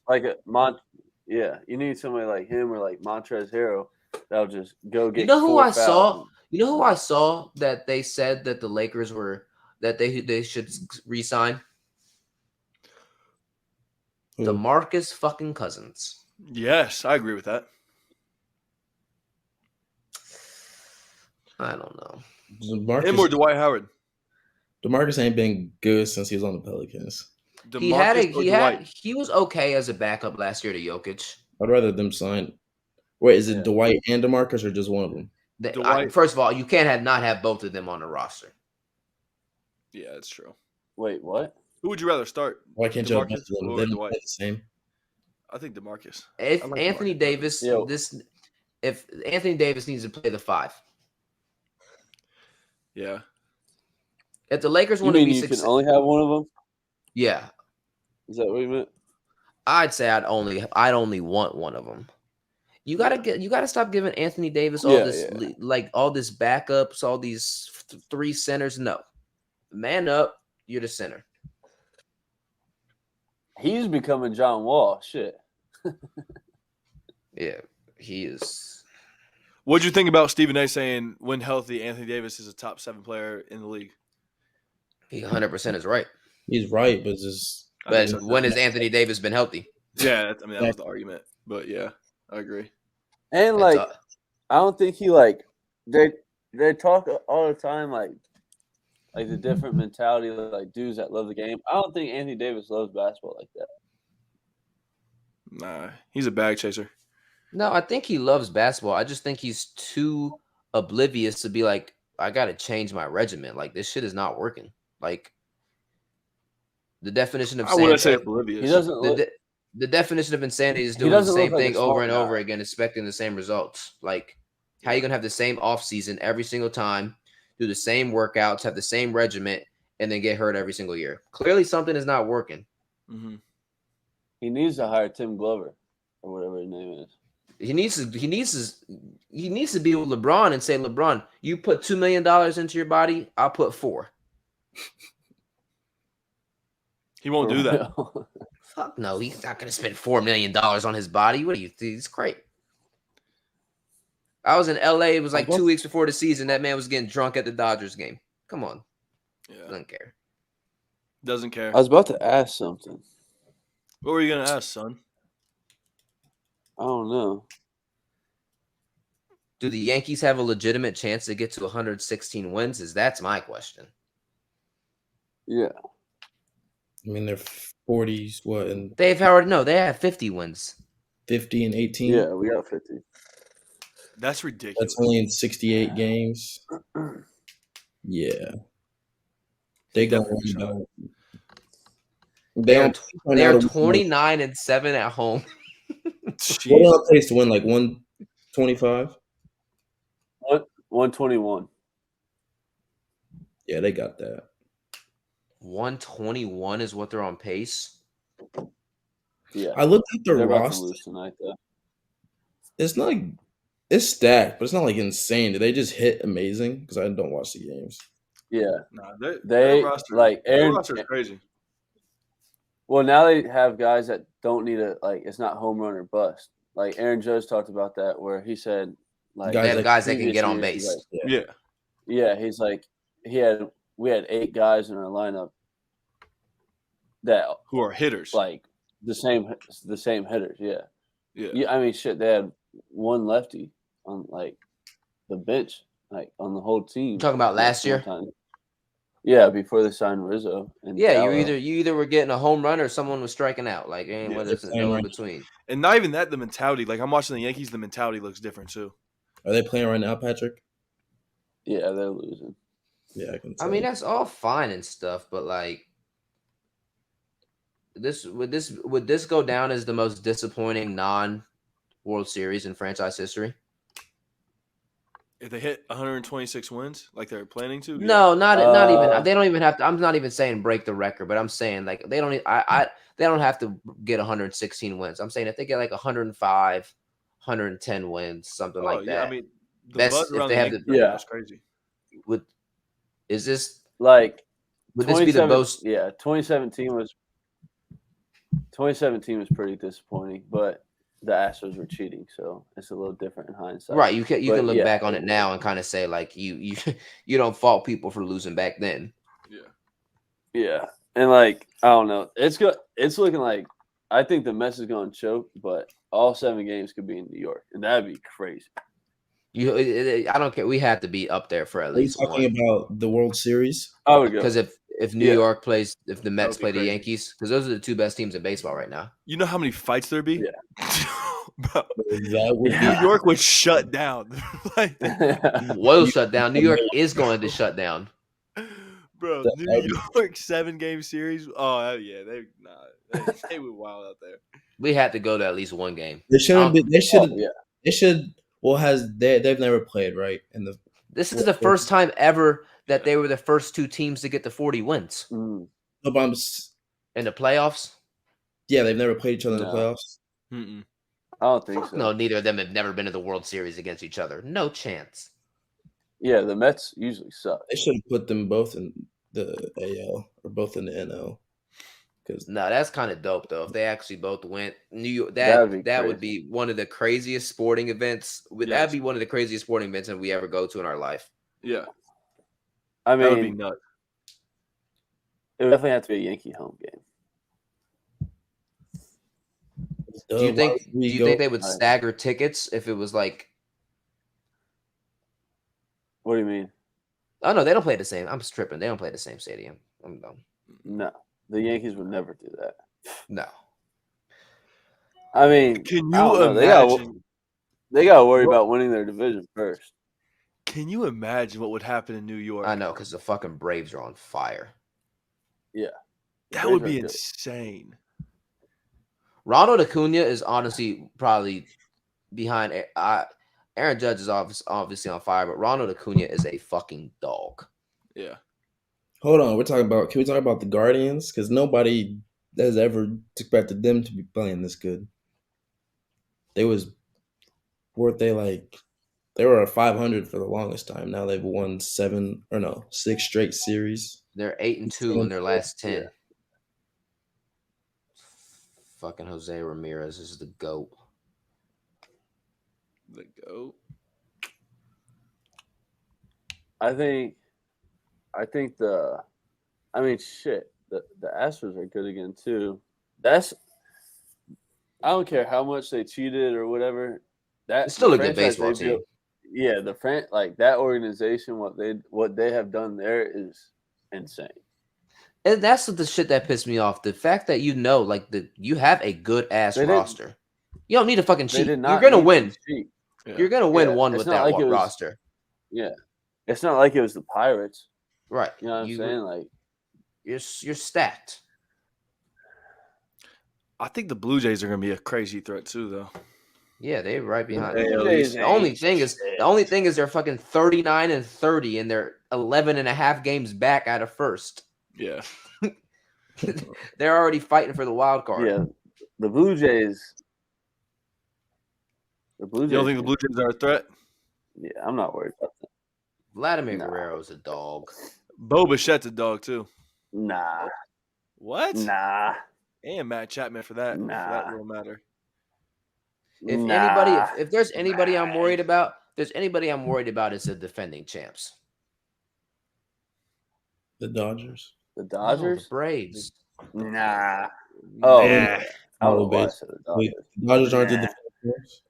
you need somebody like him or like Montrezl Harrell that'll just go get. You know who 4 I saw? fouls. You know who I saw that they said that the Lakers were that they should re-sign? Who? DeMarcus fucking Cousins. Yes, I agree with that. I don't know. Him or Dwight Howard. DeMarcus ain't been good since he was on the Pelicans. He was okay as a backup last year to Jokic. I'd rather them sign. Wait, is it Yeah. Dwight and DeMarcus or just one of them? Dwight. First of all, you can't not have both of them on the roster. Yeah, that's true. Wait, what? Who would you rather start? Why can't you have both DeMarcus of them? or They don't Dwight? play the same. I think DeMarcus. If I like Anthony DeMarcus. Davis, Yo. if Anthony Davis needs to play the 5. Yeah. If the Lakers You want to mean be you successful, can only have one of them? yeah, Is that what you meant? I'd say I'd only want one of them. You gotta stop giving Anthony Davis all all this backups, all these 3 centers. No, man up, you're the center. He's becoming John Wall. Shit. Yeah, he is. What'd you think about Stephen A. saying when healthy, Anthony Davis is a top 7 player in the league? He 100% is right. He's right, but just But when has Anthony Davis been healthy? Yeah, I mean that was the argument. But yeah, I agree. And That's like, I don't think he like they talk all the time like the different mentality of like dudes that love the game. I don't think Anthony Davis loves basketball like that. Nah, he's a bag chaser. No, I think he loves basketball. I just think he's too oblivious to be like, I got to change my regimen. Like, this shit is not working. Like, the definition of I wouldn't say insanity, oblivious. He doesn't. the definition of insanity is He doing the doesn't same look like a thing over smart and over guy. again, expecting the same results. Like, how you going to have the same off season every single time, do the same workouts, have the same regiment, and then get hurt every single year? Clearly, something is not working. Mm-hmm. He needs to hire Tim Glover or whatever his name is. He needs to be with LeBron and say, LeBron, you put $2 million into your body, I'll put 4. He won't do that. Fuck no, he's not gonna spend $4 million on his body. What do you think? It's great. I was in LA, it was like 2 weeks before the season. That man was getting drunk at the Dodgers game. Come on. Yeah, Doesn't care. doesn't care. I was about to ask something. What were you gonna ask, son? I don't know. Do the Yankees have a legitimate chance to get to 116 wins? That's my question. Yeah. I mean, they're 40s, what, and They have 50 wins. 50 and 18. Yeah, we got 50. That's ridiculous. That's only in 68 games. Yeah. They got They are 29-7 at home. What else place to win? Like 125? 121. Yeah, they got that. 121 is what they're on pace. Yeah. I looked at their They're about to roster. lose tonight, though. It's not like it's stacked, but it's not like insane. Did they just hit amazing? Because I don't watch the games. Yeah. Nah, They their roster, like their Aaron. roster is crazy. Well, now they have guys that don't need it's not home run or bust. Like Aaron Judge talked about that, where he said, like, They have guys that can previous get on years, base. he's like, Yeah. yeah, he's like, we had 8 guys in our lineup that Who are hitters? like the same hitters. Yeah. Yeah. I mean, shit, they had one lefty on like the bench, like on the whole team. You talking about last year? Yeah, before they signed Rizzo. And Yeah, Gallo. you either were getting a home run or someone was striking out. Like, there's no in between. And not even that, the mentality. Like, I'm watching the Yankees, the mentality looks different too. Are they playing right now, Patrick? Yeah, they're losing. Yeah, I can I tell. mean, that's all fine and stuff, but like, would this go down as the most disappointing non-World Series in franchise history? If they hit 126 wins, like they're planning to, No, not even. They don't even have to. I'm not even saying break the record, but I'm saying like they don't. They don't have to get 116 wins. I'm saying if they get like 105, 110 wins, something like that. Yeah, I mean, the Best buzz if around they the have Yankees the that's crazy. would this be the most? Yeah, 2017 was pretty disappointing, but the Astros were cheating, so it's a little different in hindsight. Right, you can look back on it now and kind of say like you don't fault people for losing back then. Yeah, and like I don't know, it's looking like I think the Mets is going to choke, but all 7 games could be in New York, and that'd be crazy. I don't care. We have to be up there for at least one. Are you talking about the World Series? I would go because if New York plays, if the Mets play the Yankees, because those are the 2 best teams in baseball right now. You know how many fights there'd be? Yeah. New York would shut down. Will shut down. New York is going to shut down. Bro, New York 7-game series. Oh yeah, they were wild out there. We had to go to at least one game. They shouldn't be. They should. They should. Well, they've never played right in the. This is the first time ever that they were the first 2 teams to get to 40 wins. Mm. No, but in the playoffs. Yeah, they've never played each other in the playoffs. Mm-mm. I don't think so. No, neither of them have never been to the World Series against each other. No chance. Yeah, the Mets usually suck. They should have put them both in the AL or both in the NL. Because No, that's kind of dope though. If they actually both went New York, That'd that be would be one of the craziest sporting events. That'd Yes. be one of the craziest sporting events that we ever go to in our life. Yeah, I that would be mean, nuts. it would definitely have to be a Yankee home game. Do you think they would stagger tickets if it was like? What do you mean? Oh no, they don't play the same. I'm tripping. They don't play the same stadium. I'm dumb. No, the Yankees would never do that. No. I mean, Can I don't you know. imagine? They got to worry about winning their division first. Can you imagine what would happen in New York? I know because the fucking Braves are on fire. Yeah, That would be Braves are good. insane. Ronald Acuna is honestly probably behind. Aaron Judge is obviously on fire, but Ronald Acuna is a fucking dog. Yeah. Hold on, can we talk about the Guardians? Because nobody has ever expected them to be playing this good. They were at 500 for the longest time. Now they've won 6 straight series. They're 8-2 in their last 10. Yeah. Fucking Jose Ramirez is the GOAT. The GOAT. I think the Astros are good again too. I don't care how much they cheated or whatever. It's still a good franchise baseball they team. built- yeah, that organization, what they have done there is insane. And that's the shit that pissed me off. The fact that you have a good ass They didn't- roster. You don't need to fucking They cheat. did You're not gonna need to win. cheat. Yeah. You're gonna win Yeah, one it's with not that like it was- roster. Yeah, it's not like it was the Pirates. Right. You know what I'm saying? Like, You're stacked. I think the Blue Jays are going to be a crazy threat too, though. Yeah, they're right behind. Blue AL Jays East. The only ain't thing is they're fucking 39-30 and they're 11.5 games back out of first. Yeah. They're already fighting for the wild card. yeah, the Blue Jays. The Blue Jays. You don't think the Blue Jays are a threat? Yeah, I'm not worried about that. Vladimir Nah. Guerrero's a dog. Bo Bichette's a dog too. Nah, What? nah. And Matt Chapman for that. Nah. For that will matter. If there's anybody I'm worried about, it's the defending champs. The Dodgers. The No, Dodgers? the Braves. Nah. Oh, Nah. I would Oh, watch the Wait, Dodgers. the Dodgers aren't the Nah. defenders?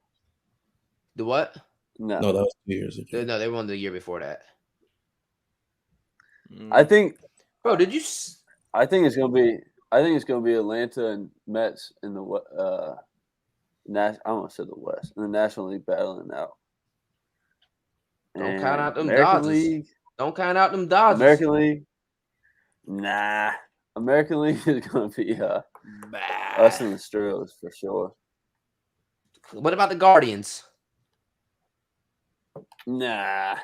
The what? No. No, that was 2 years ago. No, they won the year before that. I think Bro, did you? I think it's gonna be Atlanta and Mets in the I almost said the West in the National League battling out. Don't count out them American Dodgers. League. Don't count out them Dodgers. American League. Nah. American League is gonna be us and the Stros for sure. What about the Guardians? Nah.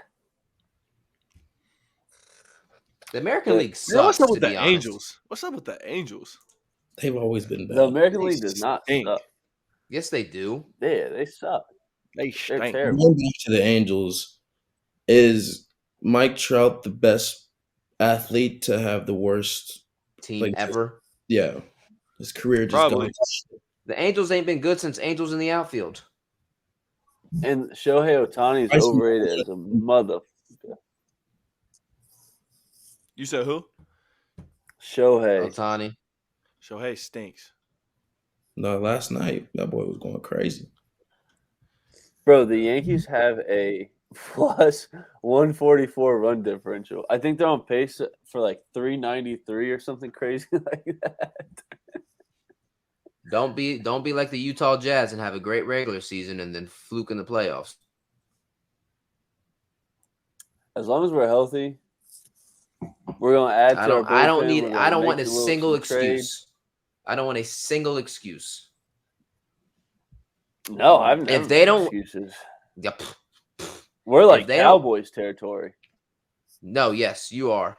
The American League sucks. Yeah, what's up with to be the honest. Angels? What's up with the Angels? They've always been bad. The American They League does not stink. suck. Yes, they do. Yeah, they suck. They They're stink. terrible. Going back to the Angels, is Mike Trout the best athlete to have the worst? Team Like, ever. Yeah, his career just Probably. gone to shit. The Angels ain't been good since Angels in the outfield. And Shohei Ohtani I is see. overrated as a mother. You said who? Shohei. Ohtani. Shohei stinks. No, last night that boy was going crazy. Bro, the Yankees have a plus 144 run differential. I think they're on pace for like 393 or something crazy like that. Don't be like the Utah Jazz and have a great regular season and then fluke in the playoffs. As long as we're healthy, we're gonna add to our bullpen. I don't We're want gonna a make single some trades. excuse. I don't want a single excuse. No, I haven't. If they don't- excuses, Yep. we're like they don't- Cowboys territory. No, yes, you are.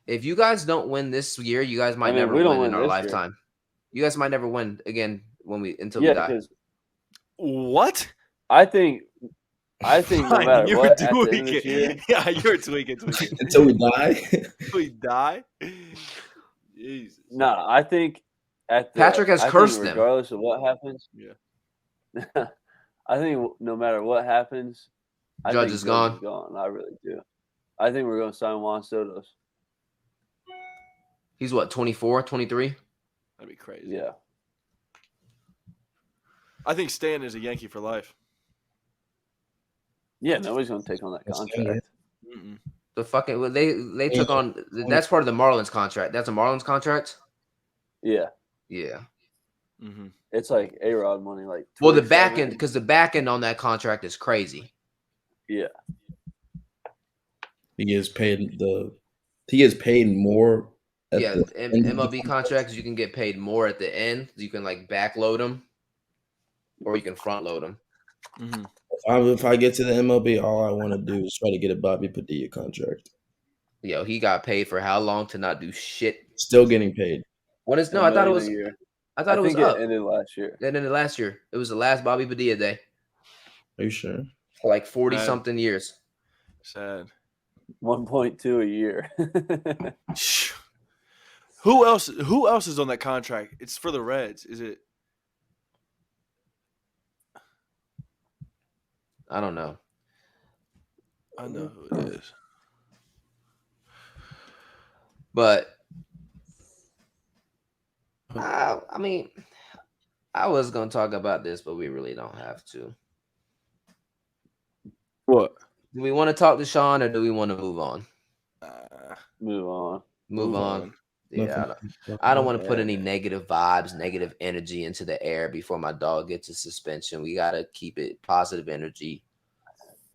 If you guys don't win this year, you guys might never we don't win in win our this year. lifetime. You guys might never win again until we Yeah, die. because What? I think no matter You're what, at the end of this tweaking. year, Yeah, you're tweaking. Until we die. We die. Jesus. No, I think Patrick has cursed them. regardless of what happens. Yeah. I think no matter what happens, Judge is gone. I really do. I think we're going to sign Juan Soto. He's what, 24, 23? That'd be crazy. Yeah. I think Stan is a Yankee for life. Yeah, nobody's going to take on that contract. Mm-mm. The fucking they took on. That's part of the Marlins contract. That's a Marlins contract. Yeah. Yeah. Mm-hmm. It's like A-Rod money. Like Well, the back 27. end, because the back end on that contract is crazy. Yeah. He gets paid more. Yeah, MLB contracts, you can get paid more at the end. You can like backload them, or you can front load them. Mm-hmm. If I get to the MLB, all I want to do is try to get a Bobby Padilla contract. Yo, he got paid for how long to not do shit? Still getting paid. What is no? $1 I thought it million was. a year. I thought it was think up. it ended last year. It ended last year. It was the last Bobby Padilla day Are you sure? for like 40 something years. Sad. 1.2 a year. Who else is on that contract? It's for the Reds. Is it? I don't know. I know who it is. But I mean, I was gonna talk about this, but we really don't have to. What? Do we want to talk to Sean, or do we want to move on? Move on. Move on. Yeah, I don't want to put any negative vibes, negative energy into the air before my dog gets a suspension. We gotta keep it positive energy.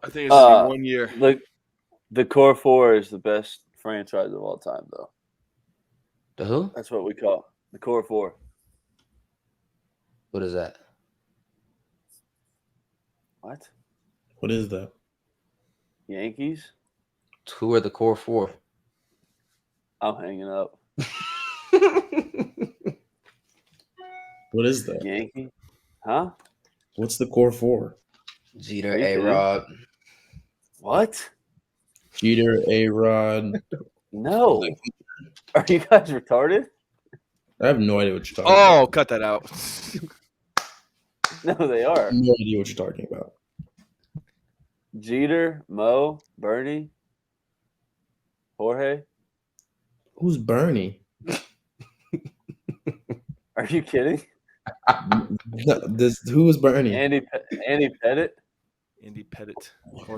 I think it's 1 year. The core four is the best franchise of all time, though. The who? That's what we call the core four. What is that? What? What is that? Yankees? Who are the core four? I'm hanging up. What is that? Yankee? Huh? What's the core four? Jeter, A-Rod. What? Jeter, A-Rod. No. Are you guys retarded? I have no idea what you're talking about. Oh, cut that out. No, they are. I have no idea what you're talking about. Jeter, Mo, Bernie, Jorge. Who's Bernie? Are you kidding? Who is Bernie? Andy Pettit. Andy Pettit.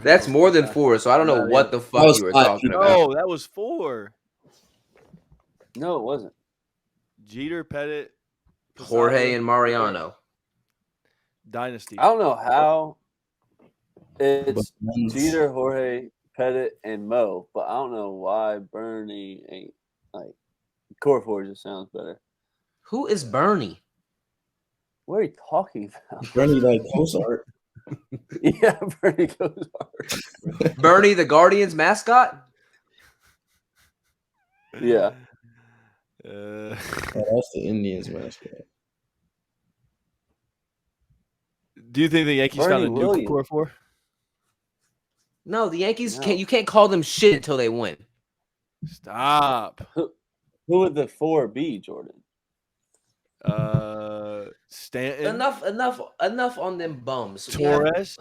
That's more than four, so I don't know what the fuck you were talking about. Oh, that was 4. No, it wasn't. Jeter, Pettit, Jorge and Mariano. Dynasty. I don't know how it's Jeter, Jorge, Pettit, and Mo, but I don't know why Bernie ain't like core four just sounds better. Who is Bernie? What are you talking about? Bernie like Cozart. Yeah, Bernie goes hard. Bernie, the Guardians mascot? Yeah. Oh, that's the Indians mascot. Do you think the Yankees Bernie found a new Williams. core four? No, the Yankees No. can't. You can't call them shit until they win. Stop. Who would the four be, Jordan? Stanton. Enough on them bums. Torres.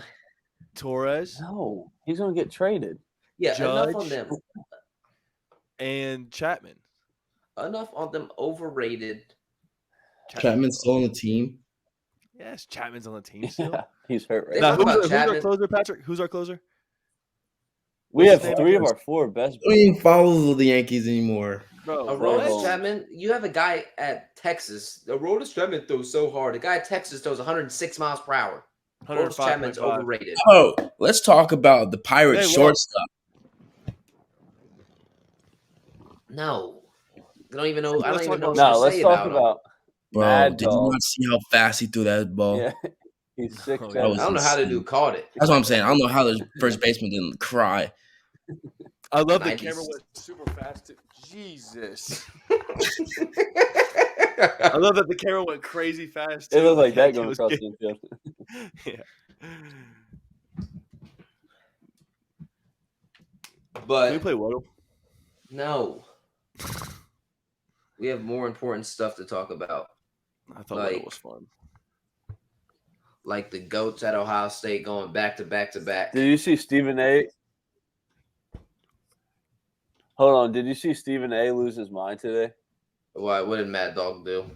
No, he's gonna get traded. Yeah, enough on Judge. them. And Chapman. Enough on them overrated. Chapman's still on the team. Yes, Chapman's on the team still. Yeah, he's hurt right They Now, now. talk who's about our Chapman. closer, Patrick? Who's our closer? We What's have his name? 3 of our 4 best. I don't even follow the Yankees anymore. Bro, Aroldis Bro. Chapman, you have a guy at Texas. Aroldis Chapman throws so hard. The guy at Texas throws 106 miles per hour. Aroldis Chapman's 105.5. overrated. Oh, let's talk about the Pirates Hey, shortstop. No. I don't even know. I don't Let's even talk know about- what No, to let's say talk about him. about. Bro, Mad did you Dog. not see how fast he threw that ball? Yeah, he's 6'10". Oh, yeah. I don't know how the dude caught it. That's what I'm saying. I don't know how the first baseman didn't cry. I love the 90s. camera went super fast. Jesus. I love that the camera went crazy fast. It looked like that It going was across good. the infield. Yeah. But Can we play Waddle? no. We have more important stuff to talk about, I thought Like- it was fun. like the GOATs at Ohio State going back to back to back. Did you see Stephen A? Hold on. Did you see Stephen A lose his mind today? Why? What did Mad Dog do?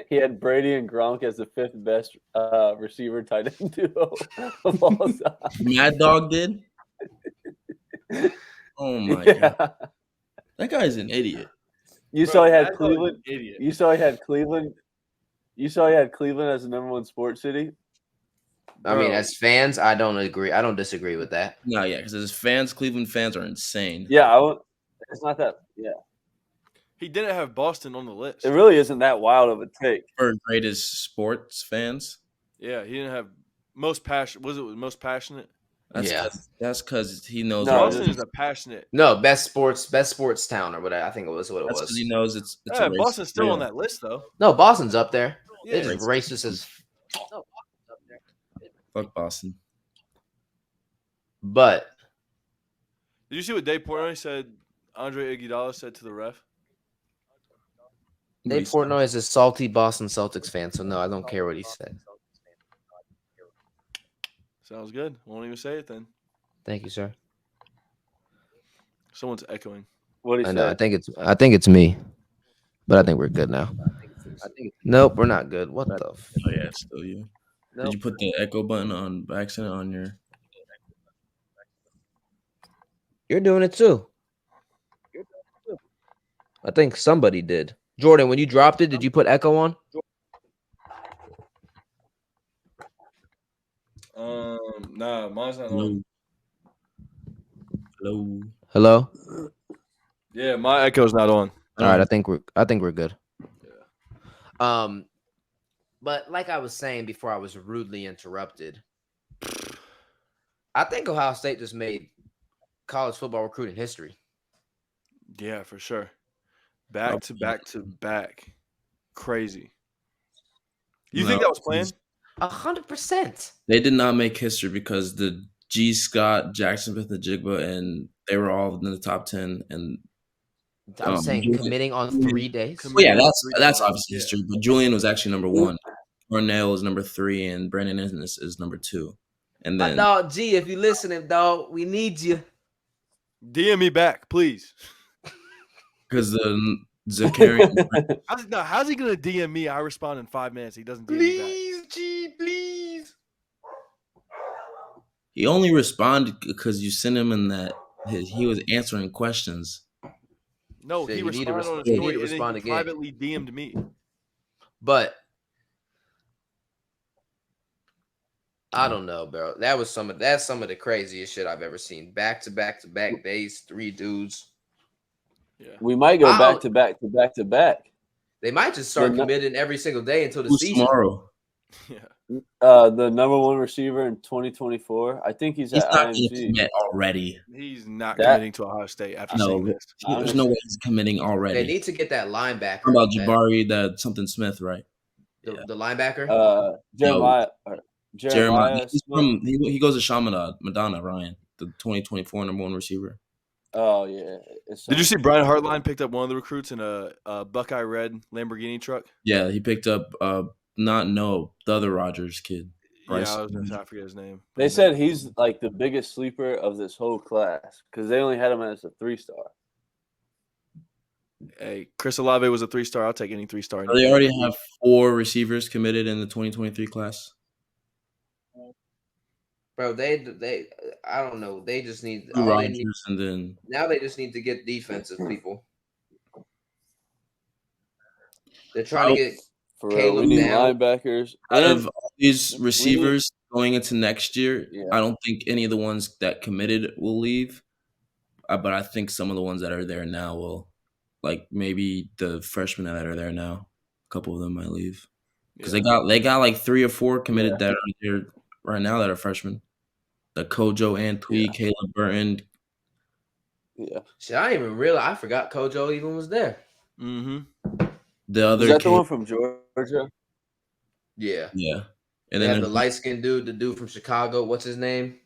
He had Brady and Gronk as the 5th best receiver tight end duo of all time. Mad Dog did. Oh my god, that guy's an idiot. You Bro, saw he had Mad Dog's Cleveland. an idiot. You saw he had Cleveland. You saw he had Cleveland as the #1 sports city. I mean, Bro. as fans, I don't agree. I don't disagree with that. No, yeah, because his fans, Cleveland fans, are insane. Yeah, it's not that. Yeah, He didn't have Boston on the list. it really isn't that wild of a take. For greatest sports fans, Yeah, he didn't have most passion. Was it most passionate? Yeah. that's because he knows. No, what Boston it is a passionate. No, best sports town or whatever. I think it was what it That's was. because he knows it's Yeah, a race. Boston's still Yeah. on that list though. No, Boston's up there. Yeah. They're just racist as. Fuck Boston. But Did you see what Dave Portnoy said? Andre Iguodala said to the ref. Dave Portnoy is a salty Boston Celtics fan, so no, I don't care what he said. Sounds good. Won't even say it then. Thank you, sir. Someone's echoing. What he I know. said. I think it's me, but I think we're good now. Nope, we're not good. What the? Oh yeah, it's still you. Nope. Did you put the echo button on by accident on your? You're doing it too. I think somebody did. Jordan, when you dropped it, did you put echo on? Nah, mine's not Hello. on. Hello. Hello. Yeah, my echo's not on. All right, I think we're good. But like I was saying before I was rudely interrupted, I think Ohio State just made college football recruiting history. Yeah, for sure. Back to back to back. Crazy. You think No, that was planned? 100%. They did not make history because the G. Scott, Jackson Smith, and Jigba, and they were all in the top 10. And I'm saying Julian- committing on 3 days. well, yeah, that's obviously Yeah. history. But Julian was actually number 1. Cornell is number 3, and Brandon Ennis is number 2. And My then dog G, if you listening, dog, we need you. DM me back, please. because the Zakarian, How's he gonna DM me? I respond in 5 minutes. He doesn't DM me back. G, please. he only responded because you sent him in that he was answering questions. No, Shit, he you need to responded on a res- you need story to and then respond he again. privately DM'd me. But I don't know, bro. That's some of the craziest shit I've ever seen. Back to back days, 3 dudes. Yeah. We might go Wow. back to back to back to back. They might just start They're not- committing every single day until the Who's season. tomorrow? Yeah. The #1 receiver in 2024. I think he's He's at not going to IMG. commit already. He's not That- committing to Ohio State after No, seeing this. there's no way he's committing already. They need to get that linebacker. What about that- Jabari, that something Smith, right? the linebacker. Jeremiah. Jeremiah. He's Smith. from, he goes to Madonna, Ryan, the 2024 #1 receiver. Oh yeah. Did you see Brian Hartline picked up one of the recruits in a Buckeye red Lamborghini truck? Yeah, he picked up the other Rogers kid. Bryce. Yeah, I was gonna say, I forget his name. They said he's like the biggest sleeper of this whole class because they only had him as a 3-star. Hey, Chris Olave was a 3-star. I'll take any 3-star. They already have 4 receivers committed in the 2023 class. Bro, they I don't know. They just need, Two all they need Rogers, and then now. They just need to get defensive people. They're trying to get For real, Caleb we need down. linebackers. out And of all these receivers going into next year, Yeah. I don't think any of the ones that committed will leave. But I think some of the ones that are there now will, like maybe the freshmen that are there now, a couple of them might leave because they got like 3 or 4 committed that are there right now that are freshmen. The Kojo Antwi, Caleb Burton. yeah. shit. I didn't even realize. I forgot Kojo even was there. Mm-hmm. The other Is that the kid, one from Georgia? Yeah. yeah, and They then have the there's light skinned dude, the dude from Chicago. What's his name?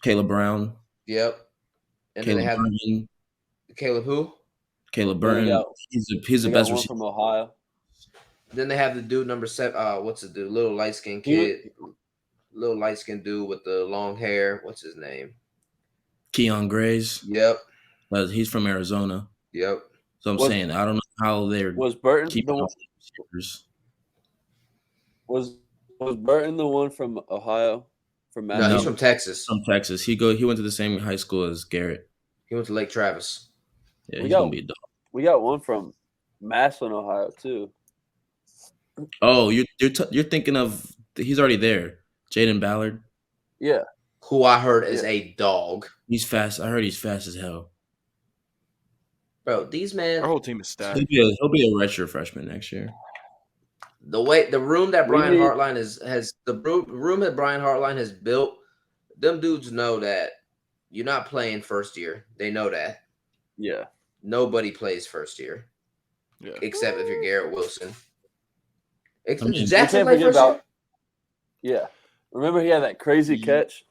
Caleb Brown, Yep. And then Caleb they have Burton. Caleb who? Caleb Then they Burton. got- He's the They best got one receiver. from Ohio. Then they have the dude number 7. What's the dude? Little light skinned He- kid. Little light skinned dude with the long hair. What's his name? Keon Grays. Yep. But he's from Arizona. Yep. So I'm Was- saying I don't know how they're Was Burton keeping the all one, the receivers. was Burton the one from Ohio? From No, Maryland? he's from Texas. From Texas. He went to the same high school as Garrett. He went to Lake Travis. Yeah, We he's got- gonna be a dog. We got one from Massillon, Ohio, too. Oh, you're thinking of he's already there. Jaden Ballard. Yeah. Who I heard is Yeah. a dog. He's fast. I heard he's fast as hell. Bro, these men. Our whole team is stacked. He'll be a redshirt freshman next year. The room that We Brian need- Hartline room that Brian Hartline has built, them dudes know that you're not playing first year. They know that. Yeah. Nobody plays first year. Yeah. Except if you're Garrett Wilson. I mean, Did Jackson you play can't first forget year? Yeah. Remember he had that crazy catch?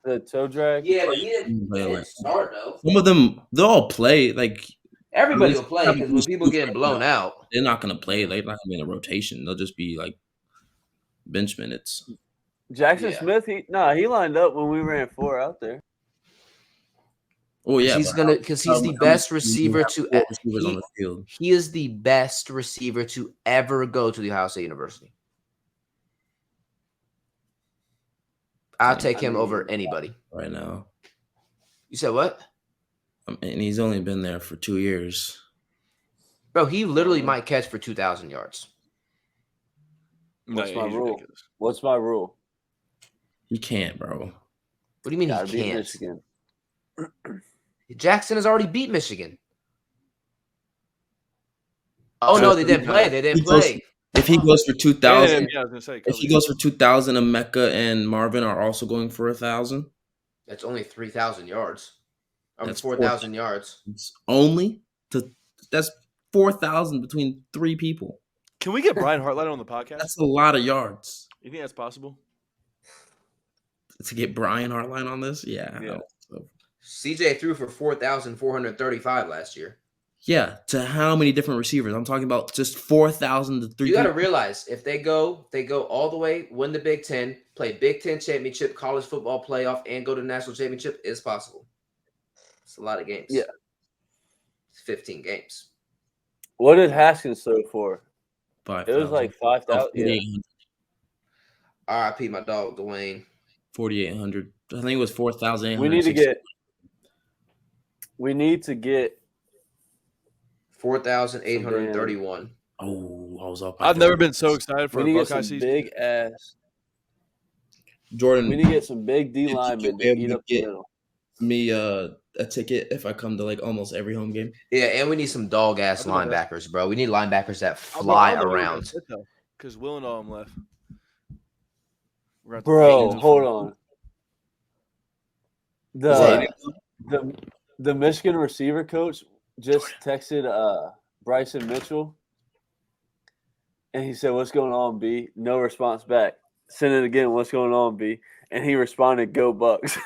The toe drag? Yeah, but he didn't Play start though. Some of them, they'll all play. Like Everybody will This- play because when people getting blown out. they're not gonna play. They're not gonna be in a rotation. They'll just be like bench minutes. Jackson Yeah. Smith, he lined up when we ran 4 out there. Oh yeah, He's but because how- he's the how best many receiver have to four receivers on the field. he is the best receiver to ever go to the Ohio State University. I'll take him over anybody. right now. You said what? And he's only been there for 2 years. Bro, he literally might catch for 2,000 yards. No, What's my he's rule? ridiculous. What's my rule? He can't, bro. What do you mean Gotta he beat can't? Michigan. Jackson has already beat Michigan. Oh no, they didn't play. They didn't He goes- play. If he goes for 2,000, Yeah, I was gonna say. if he goes for 2,000, Emeka and Marvin are also going for 1,000. That's only 3,000 yards. That's 4,000 yards. It's that's 4,000 between 3 people. Can we get Brian Hartline on the podcast? That's a lot of yards You think that's possible? to get Brian Hartline on this. Yeah, I Yeah. don't think so. CJ threw for 4,435 last year. Yeah, to how many different receivers? I'm talking about just 4,000 to 3. You got to realize if they go all the way, win the Big Ten, play Big Ten championship, college football playoff, and go to national championship, it's possible. It's a lot of games. Yeah. It's 15 games. What did Haskins throw for? 5,000. It was like 5,000. Yeah. 4,800. R.I.P. my dog Dwayne. 4,800. I think it was 4,800. We need to get 4,831. Oh, I was up. by I've never 4,000. been so excited for we a need to get Buckeye some season. big ass. Jordan. We need to get some big D you linemen be to able eat to up the get- middle. me a ticket if I come to like almost every home game. Yeah, and we need some dog ass I'll do that. linebackers, bro. We need linebackers that fly around. Because Will and all them left. We're at the Bro, Patriots. hold on. The Michigan receiver coach just texted Bryson Mitchell, and he said, "What's going on, B?" No response back. Send it again. What's going on, B? And he responded, "Go Bucks."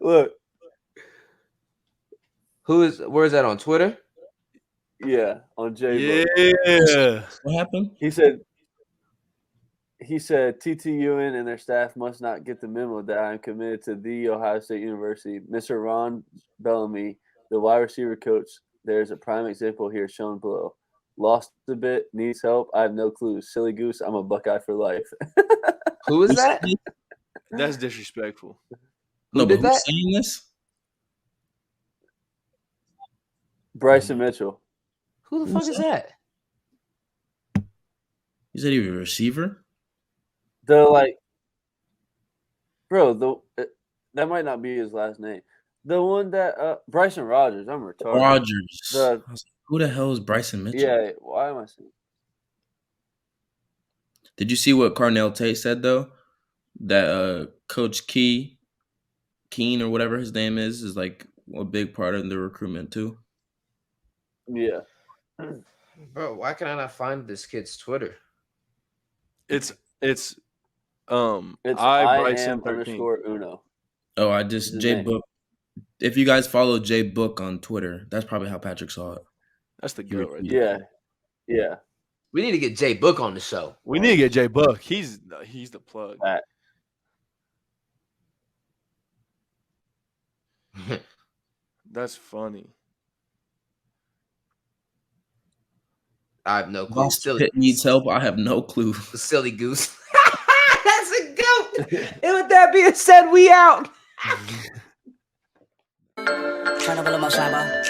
Look, Where is that on Twitter? yeah, on J. Yeah. What happened? He said TTUN and their staff must not get the memo that I am committed to the Ohio State University. Mr. Ron Bellamy, the wide receiver coach, there's a prime example here shown below. Lost a bit, needs help. I have no clue. Silly goose, I'm a Buckeye for life. Who is that? That's disrespectful. No, did but who's that? saying this? Bryson Mitchell. Who the fuck is that? You said he was a receiver? That might not be his last name. The one that Bryson Rogers. I'm retarded. Rogers. The- I was like, who the hell is Bryson Mitchell? Yeah. Why am I saying? Did you see what Carnell Tate said though? That Coach Keen or whatever his name is like a big part of the recruitment too. Yeah. Bro, why can I not find this kid's Twitter? It's It's I I Bryson am 13. _ Uno. Oh, I just His J name. Book if you guys follow Jay Book on Twitter, that's probably how Patrick saw it. That's the goat right there. Yeah. We need to get Jay Book on the show. We need to get Jay Book. He's the plug. That's funny. I have no clue. Lost Pitt needs help. I have no clue. Silly goose. That's a goat. And with that being said, we out. Tryna pull up my shopper.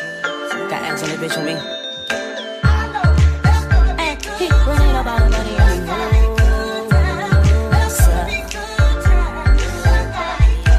Got Allison and bitch with me.